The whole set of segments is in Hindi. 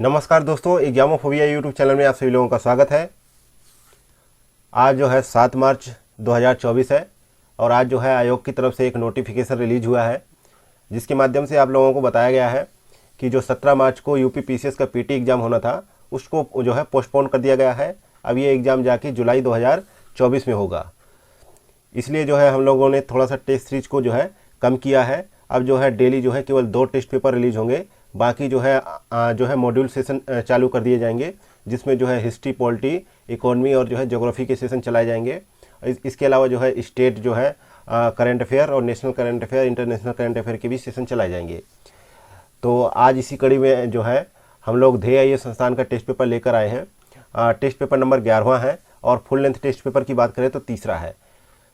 नमस्कार दोस्तों, एग्जामोफोबिया यूट्यूब चैनल में आप सभी लोगों का स्वागत है। आज जो है 7 मार्च 2024 है और आज जो है आयोग की तरफ से एक नोटिफिकेशन रिलीज हुआ है जिसके माध्यम से आप लोगों को बताया गया है कि जो 17 मार्च को यूपी पीसीएस का पीटी एग्ज़ाम होना था उसको जो है पोस्टपोन कर दिया गया है। अब ये एग्ज़ाम जाके जुलाई 2024 में होगा। इसलिए जो है हम लोगों ने थोड़ा सा टेस्ट सीरीज को जो है कम किया है। अब जो है डेली जो है केवल 2 टेस्ट पेपर रिलीज होंगे, बाकी जो है मॉड्यूल सेशन चालू कर दिए जाएंगे जिसमें जो है हिस्ट्री, पॉलिटी, इकोनॉमी और जो है ज्योग्राफी के सेशन चलाए जाएंगे। इसके अलावा जो है स्टेट जो है करंट अफेयर और national current affair, international current affair के भी सेशन चलाए जाएंगे। तो आज इसी कड़ी में जो है हम लोग ध्येय संस्थान का टेस्ट पेपर लेकर आए हैं। टेस्ट पेपर नंबर 11वां है और फुल लेंथ टेस्ट पेपर की बात करें तो तीसरा है।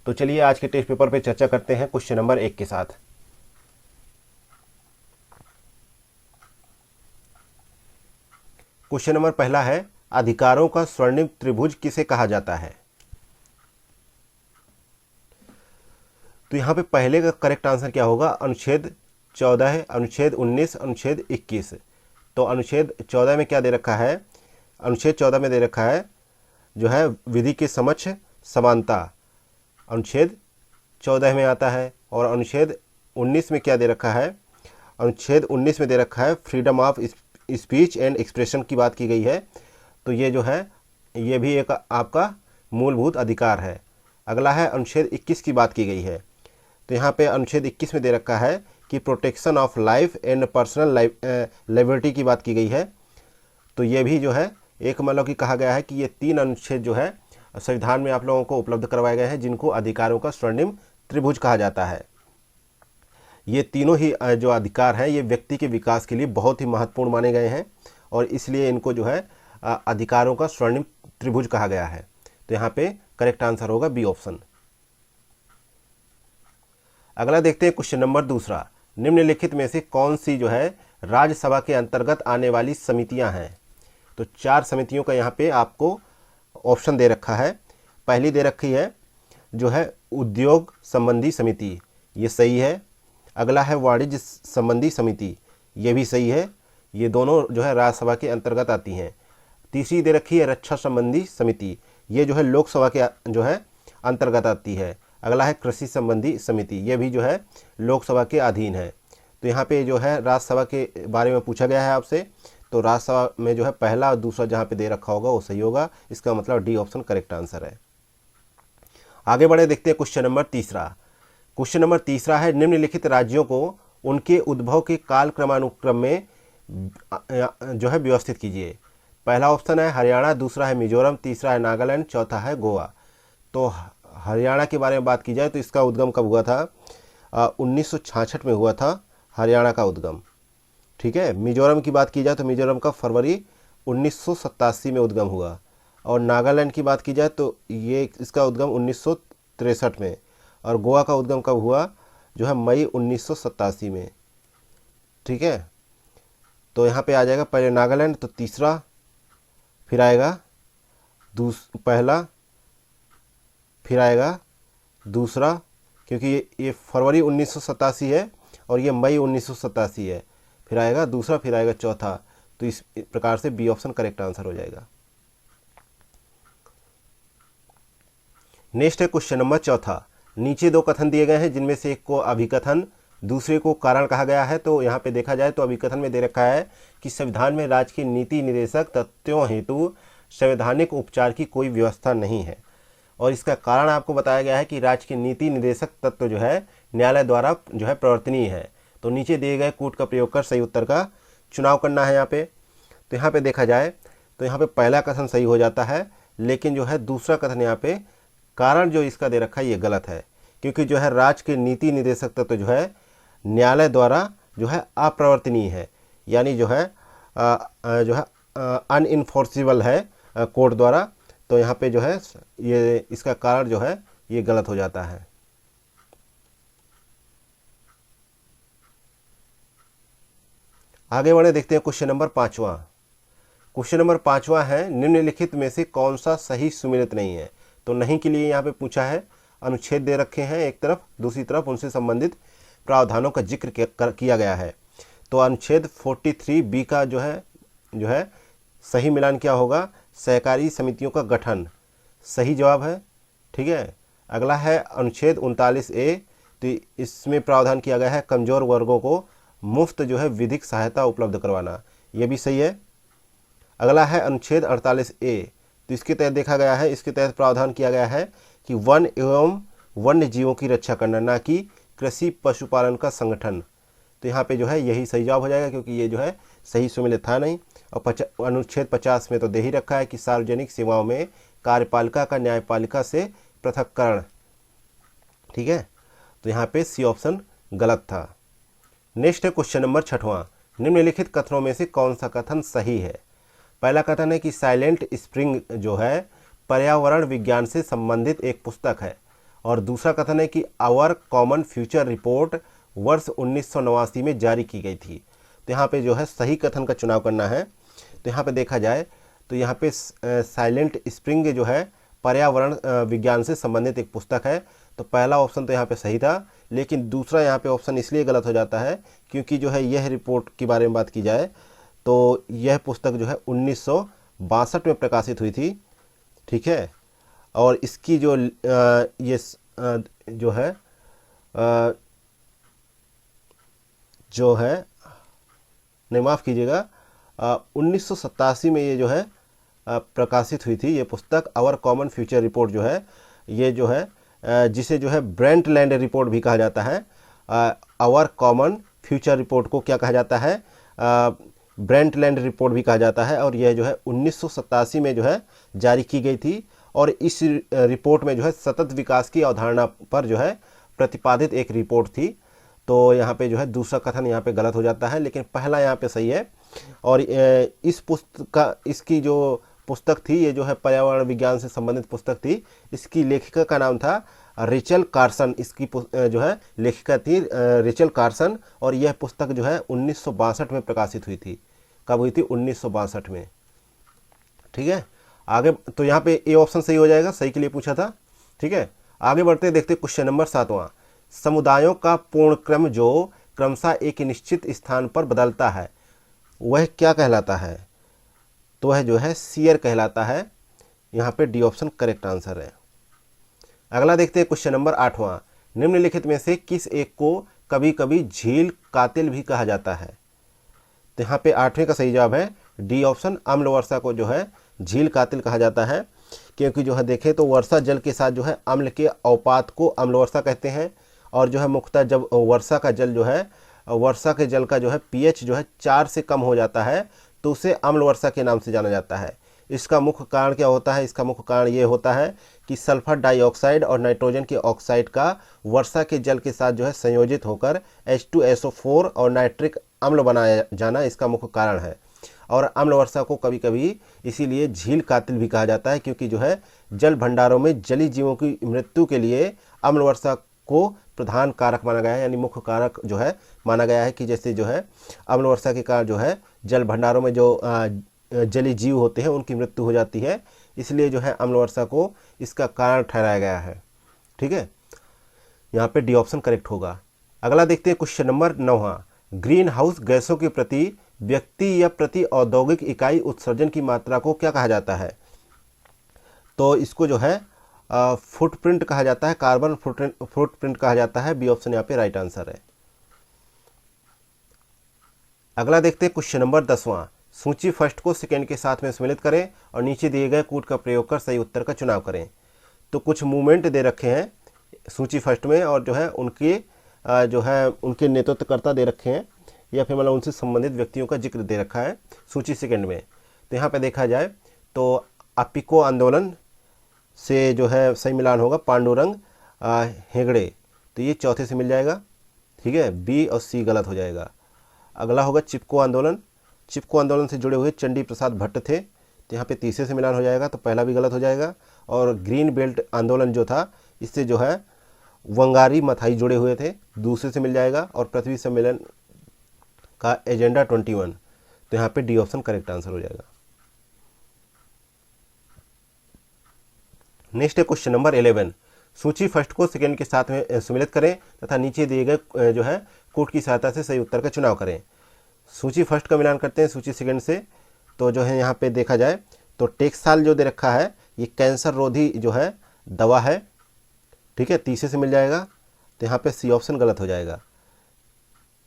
तो चलिए आज के टेस्ट पेपर पे चर्चा करते हैं क्वेश्चन नंबर 1 के साथ। क्वेश्चन नंबर पहला है, अधिकारों का स्वर्णिम त्रिभुज किसे कहा जाता है? तो यहाँ पे पहले का करेक्ट आंसर क्या होगा? अनुच्छेद 14 है, अनुच्छेद 19, अनुच्छेद 21। तो अनुच्छेद 14 में क्या दे रखा है? अनुच्छेद 14 में दे रखा है जो है विधि के समक्ष समानता, अनुच्छेद 14 में आता है। और अनुच्छेद 19 में क्या दे रखा है? अनुच्छेद 19 में दे रखा है freedom of speech and expression की बात की गई है। तो ये जो है ये भी एक आपका मूलभूत अधिकार है। अगला है अनुच्छेद 21 की बात की गई है। तो यहाँ पे अनुच्छेद 21 में दे रखा है कि protection of life and personal liberty की बात की गई है। तो ये भी जो है एक मतलब कि कहा गया है कि ये 3 अनुच्छेद जो है संविधान में आप लोगों को उपलब्ध करवाए गए हैं जिनको अधिकारों का स्वर्णिम त्रिभुज कहा जाता है। ये तीनों ही जो अधिकार हैं ये व्यक्ति के विकास के लिए बहुत ही महत्वपूर्ण माने गए हैं और इसलिए इनको जो है अधिकारों का स्वर्णिम त्रिभुज कहा गया है। तो यहाँ पे करेक्ट आंसर होगा बी ऑप्शन। अगला देखते हैं क्वेश्चन नंबर दूसरा, निम्नलिखित में से कौन सी जो है राज्यसभा के अंतर्गत आने वाली समितियां हैं? तो 4 समितियों का यहाँ पे आपको ऑप्शन दे रखा है। पहली दे रखी है जो है उद्योग संबंधी समिति, ये सही है। अगला है वाणिज्य संबंधी समिति, ये भी सही है। ये दोनों जो है राज्यसभा के अंतर्गत आती हैं। तीसरी दे रखी है रक्षा संबंधी समिति, ये जो है लोकसभा के जो है अंतर्गत आती है। अगला है कृषि संबंधी समिति, ये भी जो है लोकसभा के अधीन है। तो यहाँ पे जो है राज्यसभा के बारे में पूछा गया है आपसे, तो राज्यसभा में जो है पहला और दूसरा जहाँ पे दे रखा होगा वो सही होगा। इसका मतलब डी ऑप्शन करेक्ट आंसर है। आगे बढ़े, देखते हैं क्वेश्चन नंबर तीसरा। क्वेश्चन नंबर तीसरा है, निम्नलिखित राज्यों को उनके उद्भव के काल क्रमानुक्रम में जो है व्यवस्थित कीजिए। पहला ऑप्शन है हरियाणा, दूसरा है मिजोरम, तीसरा है नागालैंड, चौथा है गोवा। तो हरियाणा के बारे में बात की जाए तो इसका उद्गम कब हुआ था? 1966 में हुआ था हरियाणा का उद्गम। ठीक है। मिजोरम की बात की जाए तो मिजोरम का फरवरी 1987 में उद्गम हुआ। और नागालैंड की बात की जाए तो ये इसका उद्गम 1963 में। और गोवा का उद्गम कब हुआ? जो है मई 1987 में। ठीक है। तो यहाँ पे आ जाएगा पहले नागालैंड, तो तीसरा, फिर आएगा पहला, फिर आएगा दूसरा, क्योंकि ये फरवरी 1987 है और ये मई 1987 है। फिर आएगा दूसरा, फिर आएगा चौथा। तो इस प्रकार से बी ऑप्शन करेक्ट आंसर हो जाएगा। नेक्स्ट है क्वेश्चन नंबर चौथा। नीचे 2 कथन दिए गए हैं जिनमें से एक को अभिकथन, दूसरे को कारण कहा गया है। तो यहाँ पे देखा जाए तो अभिकथन में दे रखा है कि संविधान में राज्य के नीति निर्देशक तथ्यों हेतु संवैधानिक उपचार की कोई व्यवस्था नहीं है। और इसका कारण आपको बताया गया है कि राज्य के नीति निर्देशक तत्व जो है न्यायालय द्वारा जो है प्रवर्तनीय है। तो नीचे दिए गए कूट का प्रयोग कर सही उत्तर का चुनाव करना है यहाँ पे। तो यहाँ पे देखा जाए तो यहाँ पे पहला कथन सही हो जाता है, लेकिन जो है दूसरा कथन यहाँ पे कारण जो इसका दे रखा है ये गलत है, क्योंकि जो है राज्य के नीति निर्देशक तत्व जो है न्यायालय द्वारा जो है अप्रवर्तनीय है, यानी जो है अनइन्फोर्सिबल है कोर्ट द्वारा। तो यहाँ पे जो है ये इसका कारण जो है ये गलत हो जाता है। आगे बढ़े, देखते हैं क्वेश्चन नंबर 5वां। क्वेश्चन नंबर 5वां है, निम्नलिखित में से कौन सा सही सुमेलित नहीं है? तो नहीं के लिए यहाँ पे पूछा है। अनुच्छेद दे रखे हैं एक तरफ, दूसरी तरफ उनसे संबंधित प्रावधानों का जिक्र किया गया है। तो अनुच्छेद 43B का जो है जो है सही मिलान क्या होगा, सहकारी समितियों का गठन, सही जवाब है। ठीक है, अगला है अनुच्छेद 39A, तो इसमें प्रावधान किया गया है कमज़ोर वर्गों को मुफ्त जो है विधिक सहायता उपलब्ध करवाना, यह भी सही है। अगला है अनुच्छेद 48A, तो इसके तहत देखा गया है, इसके तहत प्रावधान किया गया है कि वन एवं वन्य जीवों की रक्षा करना, ना कि कृषि पशुपालन का संगठन। तो यहाँ पे जो है यही सही जवाब हो जाएगा, क्योंकि ये जो है सही सुमेलित था नहीं। और अनुच्छेद 50 में तो दे ही रखा है कि सार्वजनिक सेवाओं में कार्यपालिका का न्यायपालिका से पृथक्करण। ठीक है, तो यहाँ पे सी ऑप्शन गलत था। नेक्स्ट है क्वेश्चन नंबर 6वां, निम्नलिखित कथनों में से कौन सा कथन सही है। पहला कथन है कि साइलेंट स्प्रिंग जो है पर्यावरण विज्ञान से संबंधित एक पुस्तक है, और दूसरा कथन है कि आवर कॉमन फ्यूचर रिपोर्ट वर्ष 1989 में जारी की गई थी। तो यहाँ पे जो है सही कथन का चुनाव करना है। तो यहाँ पे देखा जाए तो यहाँ पे साइलेंट स्प्रिंग जो है पर्यावरण विज्ञान से संबंधित एक पुस्तक है, तो पहला ऑप्शन तो यहाँ पे सही था, लेकिन दूसरा यहाँ पे ऑप्शन इसलिए गलत हो जाता है क्योंकि जो है यह रिपोर्ट के बारे में बात की जाए तो यह पुस्तक जो है 1962 में प्रकाशित हुई थी। ठीक है, और इसकी जो ये जो है नहीं, माफ़ कीजिएगा, 1987 में ये जो है प्रकाशित हुई थी ये पुस्तक। आवर कॉमन फ्यूचर रिपोर्ट जो है ये जो है जिसे जो है ब्रेंटलैंड रिपोर्ट भी कहा जाता है। आवर कॉमन फ्यूचर रिपोर्ट को क्या कहा जाता है, ब्रेंटलैंड रिपोर्ट भी कहा जाता है, और यह जो है 1987 में जो है जारी की गई थी। और इस रिपोर्ट में जो है सतत विकास की अवधारणा पर जो है प्रतिपादित एक रिपोर्ट थी। तो यहाँ पे जो है दूसरा कथन यहाँ पे गलत हो जाता है, लेकिन पहला यहाँ पे सही है। और इस इसकी जो पुस्तक थी ये जो है पर्यावरण विज्ञान से संबंधित पुस्तक थी। इसकी लेखिका का नाम था रेचल कार्सन, इसकी जो है लेखिका थी रेचल कार्सन, और यह पुस्तक जो है 1962 में प्रकाशित हुई थी। कब हुई थी, 1962 में। ठीक है, आगे तो यहाँ पे ए ऑप्शन सही हो जाएगा, सही के लिए पूछा था। ठीक है, आगे बढ़ते देखते क्वेश्चन नंबर 7वां, समुदायों का पूर्ण क्रम जो क्रमशः एक निश्चित स्थान पर बदलता है वह क्या कहलाता है। तो वह जो है सीयर कहलाता है। यहाँ पे डी ऑप्शन करेक्ट आंसर है। अगला देखते हैं क्वेश्चन नंबर 8वां, निम्नलिखित में से किस एक को कभी कभी झील कातिल भी कहा जाता है। तो यहाँ पे 8वें का सही जवाब है डी ऑप्शन, अम्ल वर्षा को जो है झील कातिल कहा जाता है, क्योंकि जो है देखें तो वर्षा जल के साथ जो है अम्ल के अवपात को अम्ल वर्षा कहते हैं। और जो है मुख्यतः जब वर्षा का जल जो है वर्षा के जल का जो है पीएच जो है 4 से कम हो जाता है तो उसे अम्ल वर्षा के नाम से जाना जाता है। इसका मुख्य कारण क्या होता है, इसका मुख्य कारण ये होता है कि सल्फर डाइऑक्साइड और नाइट्रोजन के ऑक्साइड का वर्षा के जल के साथ जो है संयोजित होकर H2SO4 और नाइट्रिक अम्ल बनाया जाना इसका मुख्य कारण है। और अम्ल वर्षा को कभी कभी इसीलिए झील कातिल भी कहा जाता है, क्योंकि जो है जल भंडारों में जलीय जीवों की मृत्यु के लिए अम्ल वर्षा को प्रधान कारक माना गया है, यानी मुख्य कारक जो है माना गया है कि जैसे जो है अम्ल वर्षा के कारण जो है जल भंडारों में जो जलीय जीव होते हैं उनकी मृत्यु हो जाती है, इसलिए जो है अम्ल वर्षा को इसका कारण ठहराया गया है। ठीक है, यहाँ पे डी ऑप्शन करेक्ट होगा। अगला देखते हैं क्वेश्चन नंबर 9वां, ग्रीन हाउस गैसों के प्रति व्यक्ति या प्रति औद्योगिक इकाई उत्सर्जन की मात्रा को क्या कहा जाता है। तो इसको जो है फुटप्रिंट कहा जाता है, कार्बन फुटप्रिंट कहा जाता है। बी ऑप्शन यहाँ पे राइट आंसर है। अगला देखते हैं क्वेश्चन नंबर 10वां, सूची फर्स्ट को सेकंड के साथ में सम्मिलित करें और नीचे दिए गए कूट का प्रयोग कर सही उत्तर का चुनाव करें। तो कुछ मूवमेंट दे रखे हैं सूची फर्स्ट में, और जो है उनके जो है उनके नेतृत्वकर्ता दे रखे हैं, या फिर मतलब उनसे संबंधित व्यक्तियों का जिक्र दे रखा है सूची सेकंड में। तो यहाँ पे देखा जाए तो अपिको आंदोलन से जो है सही मिलान होगा पांडुरंग हेगड़े, तो ये चौथे से मिल जाएगा। ठीक है, बी और सी गलत हो जाएगा। अगला होगा चिपको आंदोलन, चिपको आंदोलन से जुड़े हुए चंडी प्रसाद भट्ट थे, तो यहाँ पे तीसरे से मिलान हो जाएगा, तो पहला भी गलत हो जाएगा। और ग्रीन बेल्ट आंदोलन जो था इससे जो है वंगारी मथाई जुड़े हुए थे, दूसरे से मिल जाएगा। और पृथ्वी सम्मेलन का एजेंडा 21, तो यहाँ पे डी ऑप्शन करेक्ट आंसर हो जाएगा। नेक्स्ट है क्वेश्चन नंबर 11, सूची फर्स्ट को सेकंड के साथ में सम्मिलित करें तथा नीचे दिए गए जो है कूट की सहायता से सही उत्तर का चुनाव करें। सूची फर्स्ट का मिलान करते हैं सूची सेकंड से, तो जो है यहाँ पे देखा जाए तो टेक्साल जो दे रखा है ये कैंसर रोधी जो है दवा है, ठीक है, तीसरे से मिल जाएगा। तो यहाँ पे सी ऑप्शन गलत हो जाएगा।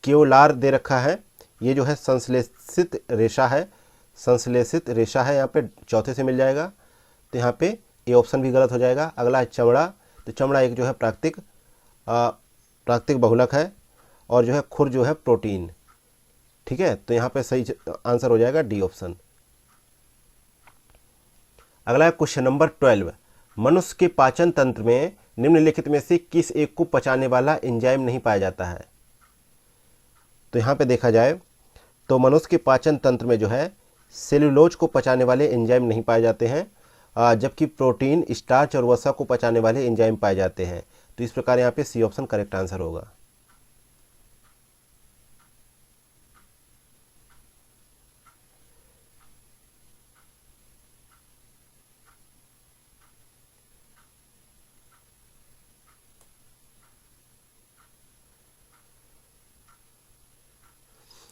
केओलार दे रखा है, ये जो है संश्लेषित रेशा है, संश्लेषित रेशा है, यहाँ पे चौथे से मिल जाएगा। तो यहाँ पे ए ऑप्शन भी गलत हो जाएगा। अगला है चमड़ा, तो चमड़ा एक जो है प्राकृतिक बहुलक है, और जो है खुर जो है प्रोटीन, ठीक है। तो यहाँ पे सही आंसर हो जाएगा डी ऑप्शन। अगला है क्वेश्चन नंबर 12, मनुष्य के पाचन तंत्र में निम्नलिखित में से किस एक को पचाने वाला एंजाइम नहीं पाया जाता है। तो यहाँ पे देखा जाए तो मनुष्य के पाचन तंत्र में जो है सेल्यूलोज को पचाने वाले एंजाइम नहीं पाए जाते हैं, जबकि प्रोटीन, स्टार्च और वसा को पचाने वाले एंजाइम पाए जाते हैं। तो इस प्रकार यहाँ पे सी ऑप्शन करेक्ट आंसर होगा।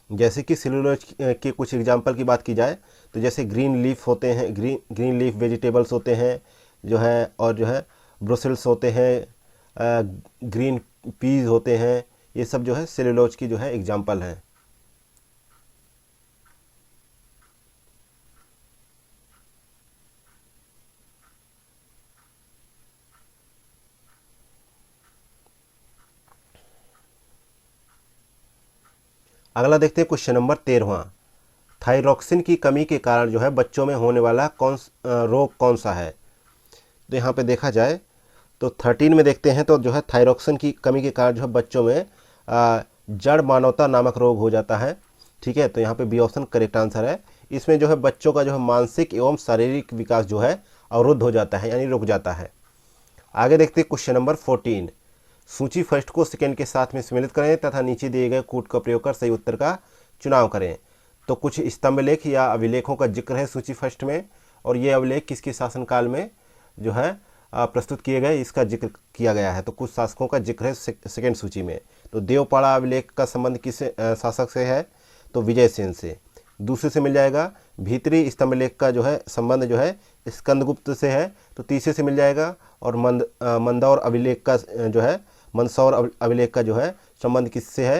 जैसे कि सेलुलोज के कुछ एग्जाम्पल की बात की जाए तो जैसे ग्रीन लीफ होते हैं, ग्रीन लीफ वेजिटेबल्स होते हैं जो है, और जो है ब्रुसेल्स होते हैं, ग्रीन पीज होते हैं, ये सब जो है सेलुलोज की जो है एग्जाम्पल हैं। अगला देखते हैं क्वेश्चन नंबर 13, थायरॉक्सिन की कमी के कारण जो है बच्चों में होने वाला रोग कौन सा है। तो यहाँ पे देखा जाए तो 13 में देखते हैं तो जो है थायरॉक्सिन की कमी के कारण जो है बच्चों में जड़ मानवता नामक रोग हो जाता है, ठीक है। तो यहाँ पे बी ऑप्शन करेक्ट आंसर है। इसमें जो है बच्चों का जो है मानसिक एवं शारीरिक विकास जो है अवरुद्ध हो जाता है, यानी रुक जाता है। आगे देखते हैं क्वेश्चन नंबर 14, सूची फर्स्ट को सेकेंड के साथ में सम्मिलित करें तथा नीचे दिए गए कूट का प्रयोग कर सही उत्तर का चुनाव करें। तो कुछ स्तंभ लेख या अभिलेखों का जिक्र है सूची फर्स्ट में, और ये अभिलेख किसके शासनकाल में जो है प्रस्तुत किए गए, इसका जिक्र किया गया है। तो कुछ शासकों का जिक्र है सेकेंड सूची में। तो देवपाड़ा अभिलेख का संबंध किस शासक से है, तो विजयसेन से। दूसरे से मिल जाएगा भीतरी स्तंभ लेख का जो है संबंध जो है स्कंदगुप्त से है, तो तीसरे से मिल जाएगा। और मंदौर अभिलेख का जो है मंदसौर अभिलेख का जो है संबंध किससे है,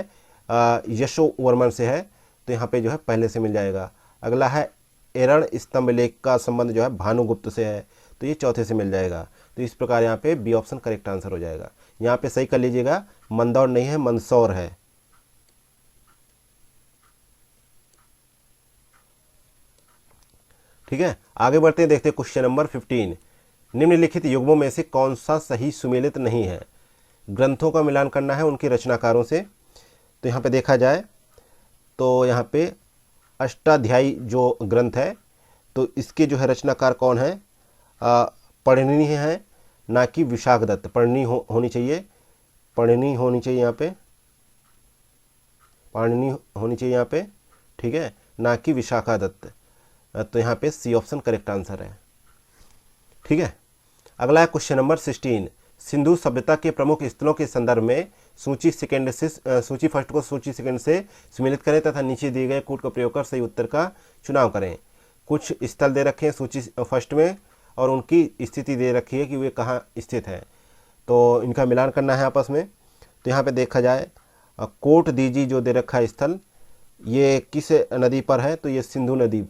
यशोवर्मन से है, तो यहाँ पे जो है पहले से मिल जाएगा। अगला है एरण स्तंभ लेख का संबंध जो है भानुगुप्त से है, तो ये चौथे से मिल जाएगा। तो इस प्रकार यहाँ पे बी ऑप्शन करेक्ट आंसर हो जाएगा। यहाँ पे सही कर लीजिएगा, मंदौर नहीं है, मंदसौर है। ठीक है, आगे बढ़ते हैं, देखते हैं क्वेश्चन नंबर 15, निम्नलिखित युग्मों में से कौन सा सही सुमेलित नहीं है। ग्रंथों का मिलान करना है उनके रचनाकारों से। तो यहाँ पे देखा जाए तो यहाँ पे अष्टाध्यायी जो ग्रंथ है, तो इसके जो है रचनाकार कौन है, पढ़नी है, ना कि विशाखदत्त। पढ़नी होनी चाहिए, पढ़नी होनी चाहिए यहाँ पे, पाणिनि होनी चाहिए यहाँ पे, ठीक है, ना कि विशाखादत्त। तो यहाँ पे सी ऑप्शन करेक्ट आंसर है, ठीक है। अगला है क्वेश्चन नंबर 16, सिंधु सभ्यता के प्रमुख स्थलों के संदर्भ में सूची फर्स्ट को सूची सेकंड से सम्मिलित करें तथा नीचे दिए गए कूट का प्रयोग कर सही उत्तर का चुनाव करें। कुछ स्थल दे रखे हैं सूची फर्स्ट में, और उनकी स्थिति दे रखी है कि वे कहाँ स्थित है, तो इनका मिलान करना है आपस में। तो यहाँ पे देखा जाए कोट दीजी जो दे रखा है स्थल, ये किस नदी पर है, तो ये सिंधु नदी।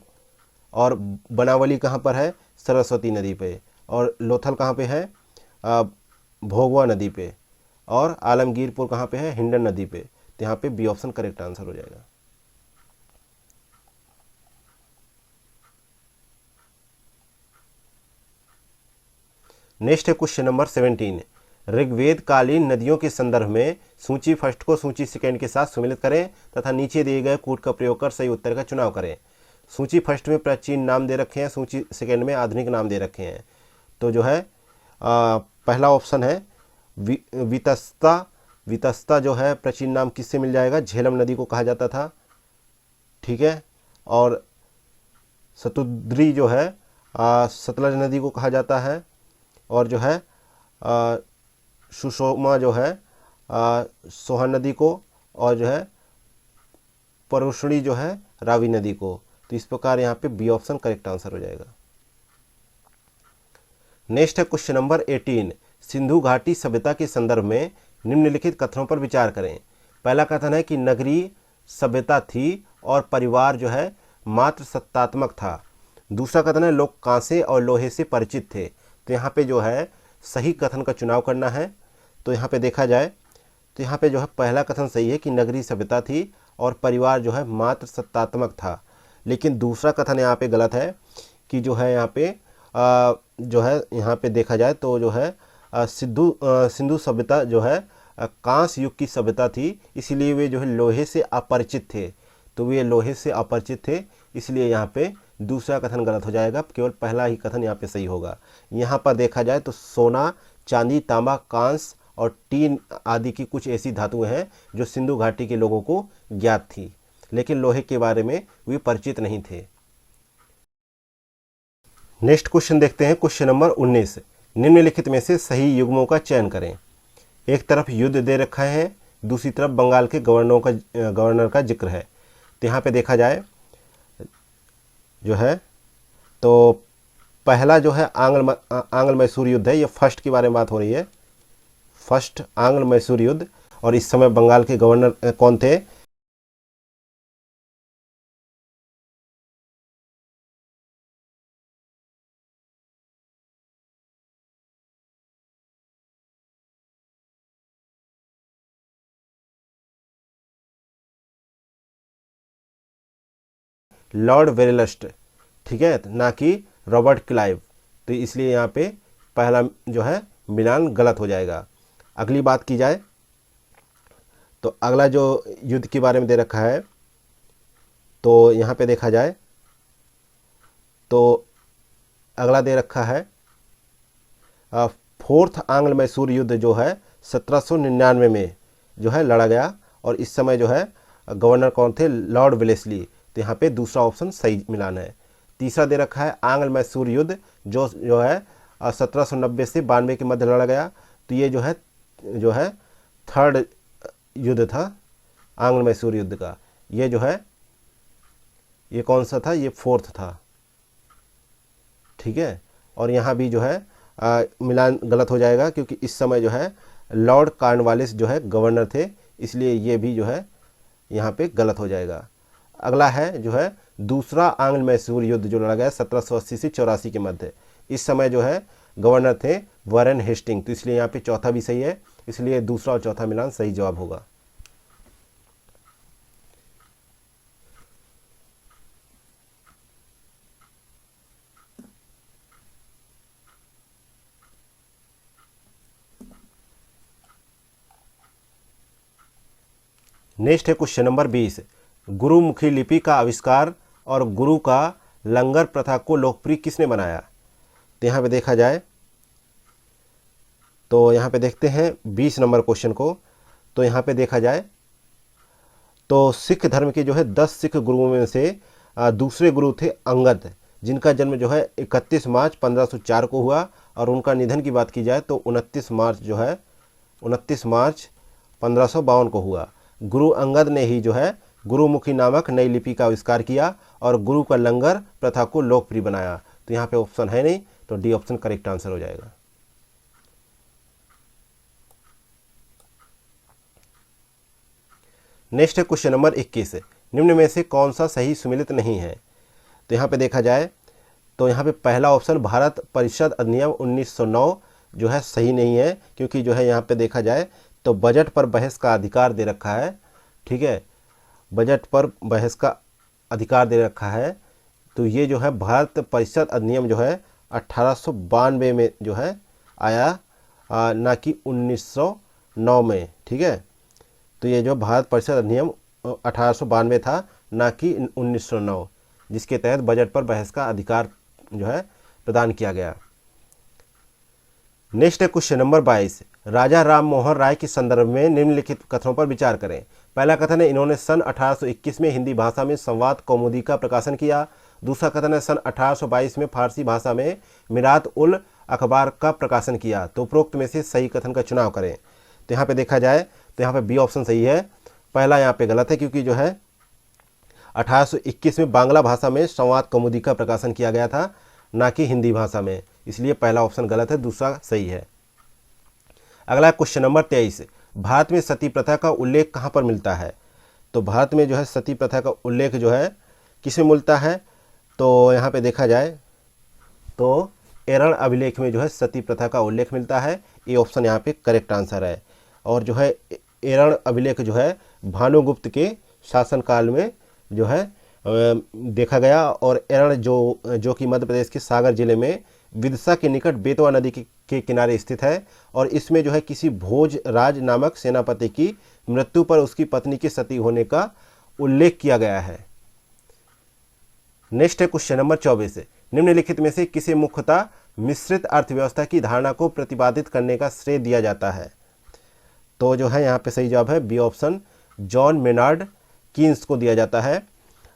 और बनावली कहाँ पर है, सरस्वती नदी पे। और लोथल कहाँ पे है, भोगवा नदी पे। और आलमगीरपुर कहाँ पे है, हिंडन नदी पे। तो यहाँ पे बी ऑप्शन करेक्ट आंसर हो जाएगा। नेक्स्ट है क्वेश्चन नंबर 17, ऋग्वेद कालीन नदियों के संदर्भ में सूची फर्स्ट को सूची सेकेंड के साथ सम्मिलित करें तथा नीचे दिए गए कूट का प्रयोग कर सही उत्तर का चुनाव करें। सूची फर्स्ट में प्राचीन नाम दे रखे हैं, सूची सेकेंड में आधुनिक नाम दे रखे हैं। तो जो है पहला ऑप्शन है वितस्ता। वितस्ता जो है प्राचीन नाम किससे मिल जाएगा, झेलम नदी को कहा जाता था, ठीक है। और सतुद्री जो है सतलज नदी को कहा जाता है। और जो है सुषमा जो है सोहन नदी को, और जो है परुष्णी जो है रावी नदी को। तो इस प्रकार यहाँ पे बी ऑप्शन करेक्ट आंसर हो जाएगा। नेक्स्ट है क्वेश्चन नंबर 18, सिंधु घाटी सभ्यता के संदर्भ में निम्नलिखित कथनों पर विचार करें। पहला कथन है कि नगरीय सभ्यता थी और परिवार जो है मात्र सत्तात्मक था। दूसरा कथन है लोग कांसे और लोहे से परिचित थे। तो यहाँ पे जो है सही कथन का चुनाव करना है। तो यहाँ पे देखा जाए तो यहाँ पे जो है पहला कथन सही है कि नगरीय सभ्यता थी और परिवार जो है मात्र सत्तात्मक था। लेकिन दूसरा कथन यहाँ पे गलत है कि जो है यहाँ पे जो है यहाँ पे देखा जाए तो जो है सिंधु सभ्यता जो है कांस्य युग की सभ्यता थी, इसलिए वे जो है लोहे से अपरिचित थे। तो वे लोहे से अपरिचित थे, इसलिए यहाँ पे दूसरा कथन गलत हो जाएगा, केवल पहला ही कथन यहाँ पे सही होगा। यहाँ पर देखा जाए तो सोना, चांदी, तांबा, कांस्य और टीन आदि की कुछ ऐसी धातुएं हैं जो सिंधु घाटी के लोगों को ज्ञात थी, लेकिन लोहे के बारे में वे परिचित नहीं थे। नेक्स्ट क्वेश्चन देखते हैं, क्वेश्चन नंबर 19, निम्नलिखित में से सही युग्मों का चयन करें। एक तरफ युद्ध दे रखा है, दूसरी तरफ बंगाल के गवर्नर का जिक्र है। तो यहाँ पे देखा जाए जो है तो पहला जो है आंग्ल मैसूर युद्ध है, ये फर्स्ट के बारे में बात हो रही है, फर्स्ट आंग्ल मैसूर युद्ध। और इस समय बंगाल के गवर्नर कौन थे? लॉर्ड वेलेस्ली, ठीक है, ना कि रॉबर्ट क्लाइव। तो इसलिए यहाँ पे पहला जो है मिलान गलत हो जाएगा। अगली बात की जाए तो अगला जो युद्ध के बारे में दे रखा है, तो यहाँ पे देखा जाए तो अगला दे रखा है फोर्थ आंग्ल मैसूर युद्ध जो है 1799 में जो है लड़ा गया, और इस समय जो है गवर्नर कौन थे? Lord Wellesley. तो यहाँ पे दूसरा ऑप्शन सही मिलान है। तीसरा दे रखा है आंग्ल मैसूर युद्ध जो है 1790 से 92 के मध्य लड़ा गया। तो ये जो है थर्ड युद्ध था आंग्ल मैसूर युद्ध का। ये जो है ये कौन सा था? ये फोर्थ था, ठीक है। और यहाँ भी जो है मिलान गलत हो जाएगा, क्योंकि इस समय जो है लॉर्ड कॉर्नवालिस जो है गवर्नर थे, इसलिए ये भी जो है यहाँ पे गलत हो जाएगा। अगला है जो है दूसरा आंग्ल मैसूर युद्ध जो लड़ा गया 1780 से 84 के मध्य। इस समय जो है गवर्नर थे वारेन हेस्टिंग। तो इसलिए यहाँ पे चौथा भी सही है, इसलिए दूसरा और चौथा मिलान सही जवाब होगा। नेक्स्ट है क्वेश्चन नंबर 20, गुरुमुखी लिपि का आविष्कार और गुरु का लंगर प्रथा को लोकप्रिय किसने बनाया? तो यहाँ पे देखा जाए तो यहाँ पे देखते हैं 20 नंबर क्वेश्चन को। तो यहाँ पे देखा जाए तो सिख धर्म के जो है 10 सिख गुरुओं में से दूसरे गुरु थे अंगद, जिनका जन्म जो है 31 मार्च 1504 को हुआ, और उनका निधन की बात की जाए तो 29 मार्च 1552 को हुआ। गुरु अंगद ने ही जो है गुरुमुखी नामक नई लिपि का आविष्कार किया और गुरु का लंगर प्रथा को लोकप्रिय बनाया। तो यहाँ पे ऑप्शन है नहीं, तो डी ऑप्शन करेक्ट आंसर हो जाएगा। नेक्स्ट है क्वेश्चन नंबर 21, निम्न में से कौन सा सही सुमेलित नहीं है? तो यहाँ पे देखा जाए तो यहाँ पे पहला ऑप्शन भारत परिषद अधिनियम 1909 जो है सही नहीं है, क्योंकि जो है यहाँ पे देखा जाए तो बजट पर बहस का अधिकार दे रखा है, ठीक है, बजट पर बहस का अधिकार दे रखा है। तो ये जो है भारत परिषद अधिनियम जो है 1892 में जो है आया, ना कि 1909 में, ठीक है। तो ये जो भारत परिषद अधिनियम 1892 था, ना कि 1909, जिसके तहत बजट पर बहस का अधिकार जो है प्रदान किया गया। नेक्स्ट है क्वेश्चन नंबर 22, राजा राम मोहन राय के संदर्भ में निम्नलिखित कथनों पर विचार करें। पहला कथन है इन्होंने सन 1821 में हिंदी भाषा में संवाद कौमुदी का प्रकाशन किया। दूसरा कथन है सन 1822 में फारसी भाषा में मिरात उल अखबार का प्रकाशन किया। तो उपरोक्त में से सही कथन का चुनाव करें। तो यहाँ पे देखा जाए तो यहाँ पे बी ऑप्शन सही है। पहला यहाँ पे गलत है, क्योंकि जो है 1821 में बांग्ला भाषा में संवाद कौमुदी का प्रकाशन किया गया था, ना कि हिंदी भाषा में, इसलिए पहला ऑप्शन गलत है, दूसरा सही है। अगला क्वेश्चन नंबर 23, भारत में सती प्रथा का उल्लेख कहाँ पर मिलता है? तो भारत में जो है सती प्रथा का उल्लेख जो है किसमें मिलता है? तो यहाँ पे देखा जाए तो एरण अभिलेख में जो है सती प्रथा का उल्लेख मिलता है। ये ऑप्शन यहाँ पे करेक्ट आंसर है। और जो है एरण अभिलेख जो है भानुगुप्त के शासनकाल में जो है देखा गया, और एरण जो कि मध्य प्रदेश के सागर जिले में विदिशा के निकट बेतवा नदी के किनारे स्थित है, और इसमें जो है किसी भोज राज नामक सेनापति की मृत्यु पर उसकी पत्नी के सती होने का उल्लेख किया गया है। नेक्स्ट है क्वेश्चन नंबर 24, निम्नलिखित में से किसे मुख्यतः मिश्रित अर्थव्यवस्था की धारणा को प्रतिपादित करने का श्रेय दिया जाता है? तो जो है यहाँ पे सही जवाब है B option, John Maynard Keynes को दिया जाता है।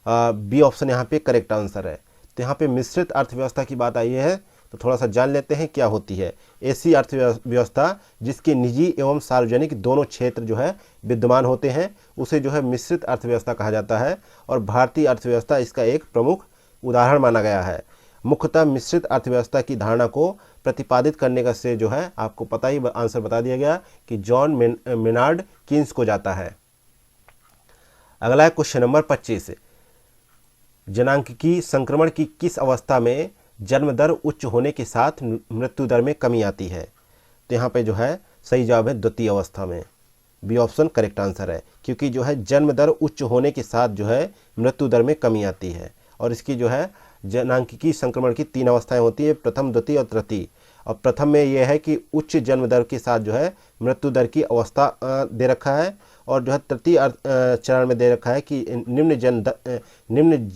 बी ऑप्शन यहाँ पे करेक्ट आंसर है। तो यहाँ पे मिश्रित अर्थव्यवस्था की बात आई है, तो थोड़ा सा जान लेते हैं क्या होती है। ऐसी अर्थव्यवस्था जिसके निजी एवं सार्वजनिक दोनों क्षेत्र जो है विद्यमान होते हैं, उसे जो है मिश्रित अर्थव्यवस्था कहा जाता है, और भारतीय अर्थव्यवस्था इसका एक प्रमुख उदाहरण माना गया है। मुख्यतः मिश्रित अर्थव्यवस्था की धारणा को प्रतिपादित करने का श्रेय जो है आपको पता ही, आंसर बता दिया गया कि जॉन मेनार्ड कीन्स को जाता है। अगला है क्वेश्चन नंबर 25, जनांकिकी संक्रमण की किस अवस्था में जन्म दर उच्च होने के साथ मृत्यु दर में कमी आती है? तो यहाँ पे जो है सही जवाब है द्वितीय अवस्था में। बी ऑप्शन करेक्ट आंसर है, क्योंकि जो है जन्म दर उच्च होने के साथ जो है मृत्यु दर में कमी आती है। और इसकी जो है जनांकिकी संक्रमण की 3 अवस्थाएं होती है, प्रथम, द्वितीय और तृतीय। और प्रथम में यह है कि उच्च जन्म दर के साथ जो है मृत्यु दर की अवस्था दे रखा है, और जो है तृतीय चरण में दे रखा है कि निम्न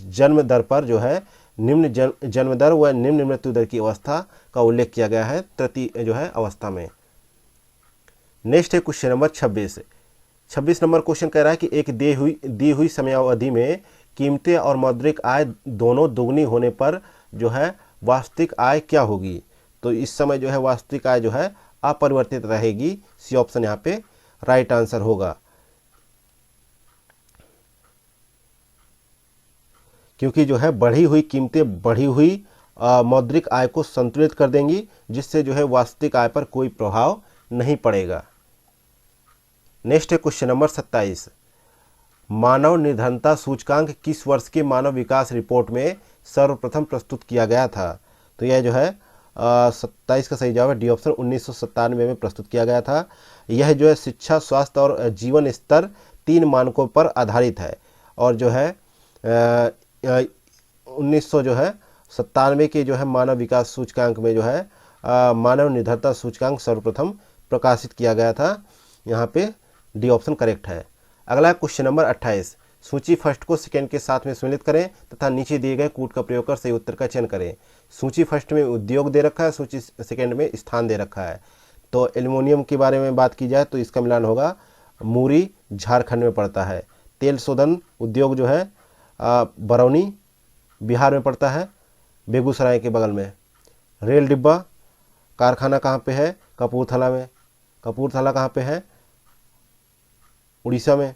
जन्म दर पर जो है निम्न जन्म दर व निम्न मृत्यु दर की अवस्था का उल्लेख किया गया है तृतीय जो है अवस्था में। नेक्स्ट है क्वेश्चन नंबर 26। 26 नंबर क्वेश्चन कह रहा है कि एक दी हुई समयावधि में कीमतें और मौद्रिक आय दोनों दोगुनी होने पर जो है वास्तविक आय क्या होगी? तो इस समय जो है वास्तविक आय जो है अपरिवर्तित रहेगी। सी ऑप्शन यहाँ पे राइट आंसर होगा, क्योंकि जो है बढ़ी हुई कीमतें बढ़ी हुई मौद्रिक आय को संतुलित कर देंगी, जिससे जो है वास्तविक आय पर कोई प्रभाव नहीं पड़ेगा। नेक्स्ट है क्वेश्चन नंबर 27, मानव निर्धनता सूचकांक किस वर्ष के मानव विकास रिपोर्ट में सर्वप्रथम प्रस्तुत किया गया था? तो यह जो है 27 का सही जवाब है डी ऑप्शन, 1997 में प्रस्तुत किया गया था। यह जो है शिक्षा, स्वास्थ्य और जीवन स्तर 3 मानकों पर आधारित है, और जो है 1997 के जो है मानव विकास सूचकांक में जो है मानव निर्धनता सूचकांक सर्वप्रथम प्रकाशित किया गया था। यहाँ पे डी ऑप्शन करेक्ट है। अगला क्वेश्चन नंबर 28, सूची फर्स्ट को सेकंड के साथ में सम्मिलित करें तथा नीचे दिए गए कूट का प्रयोग कर सही उत्तर का चयन करें। सूची फर्स्ट में उद्योग दे रखा है, सूची सेकंड में स्थान दे रखा है। तो एल्युमिनियम के बारे में बात की जाए तो इसका मिलान होगा मूरी, झारखंड में पड़ता है। तेल शोधन उद्योग जो है बरौनी, बिहार में पड़ता है, बेगूसराय के बगल में। रेल डिब्बा कारखाना कहाँ पे है? कपूरथला में। कपूरथला कहाँ पे है? उड़ीसा में।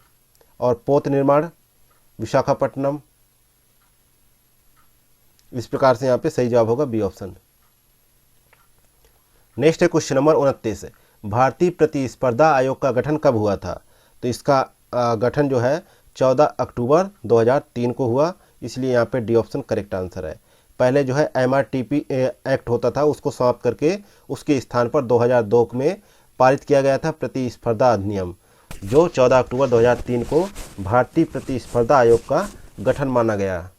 और पोत निर्माण विशाखापट्टनम। इस प्रकार से यहाँ पे सही जवाब होगा बी ऑप्शन। नेक्स्ट है क्वेश्चन नंबर 29, भारतीय प्रतिस्पर्धा आयोग का गठन कब हुआ था? तो इसका गठन जो है 14 अक्टूबर 2003 को हुआ, इसलिए यहाँ पे डी ऑप्शन करेक्ट आंसर है। पहले जो है MRTP एक्ट होता था, उसको समाप्त करके उसके स्थान पर 2002 में पारित किया गया था प्रतिस्पर्धा अधिनियम, जो 14 अक्टूबर 2003 को भारतीय प्रतिस्पर्धा आयोग का गठन माना गया।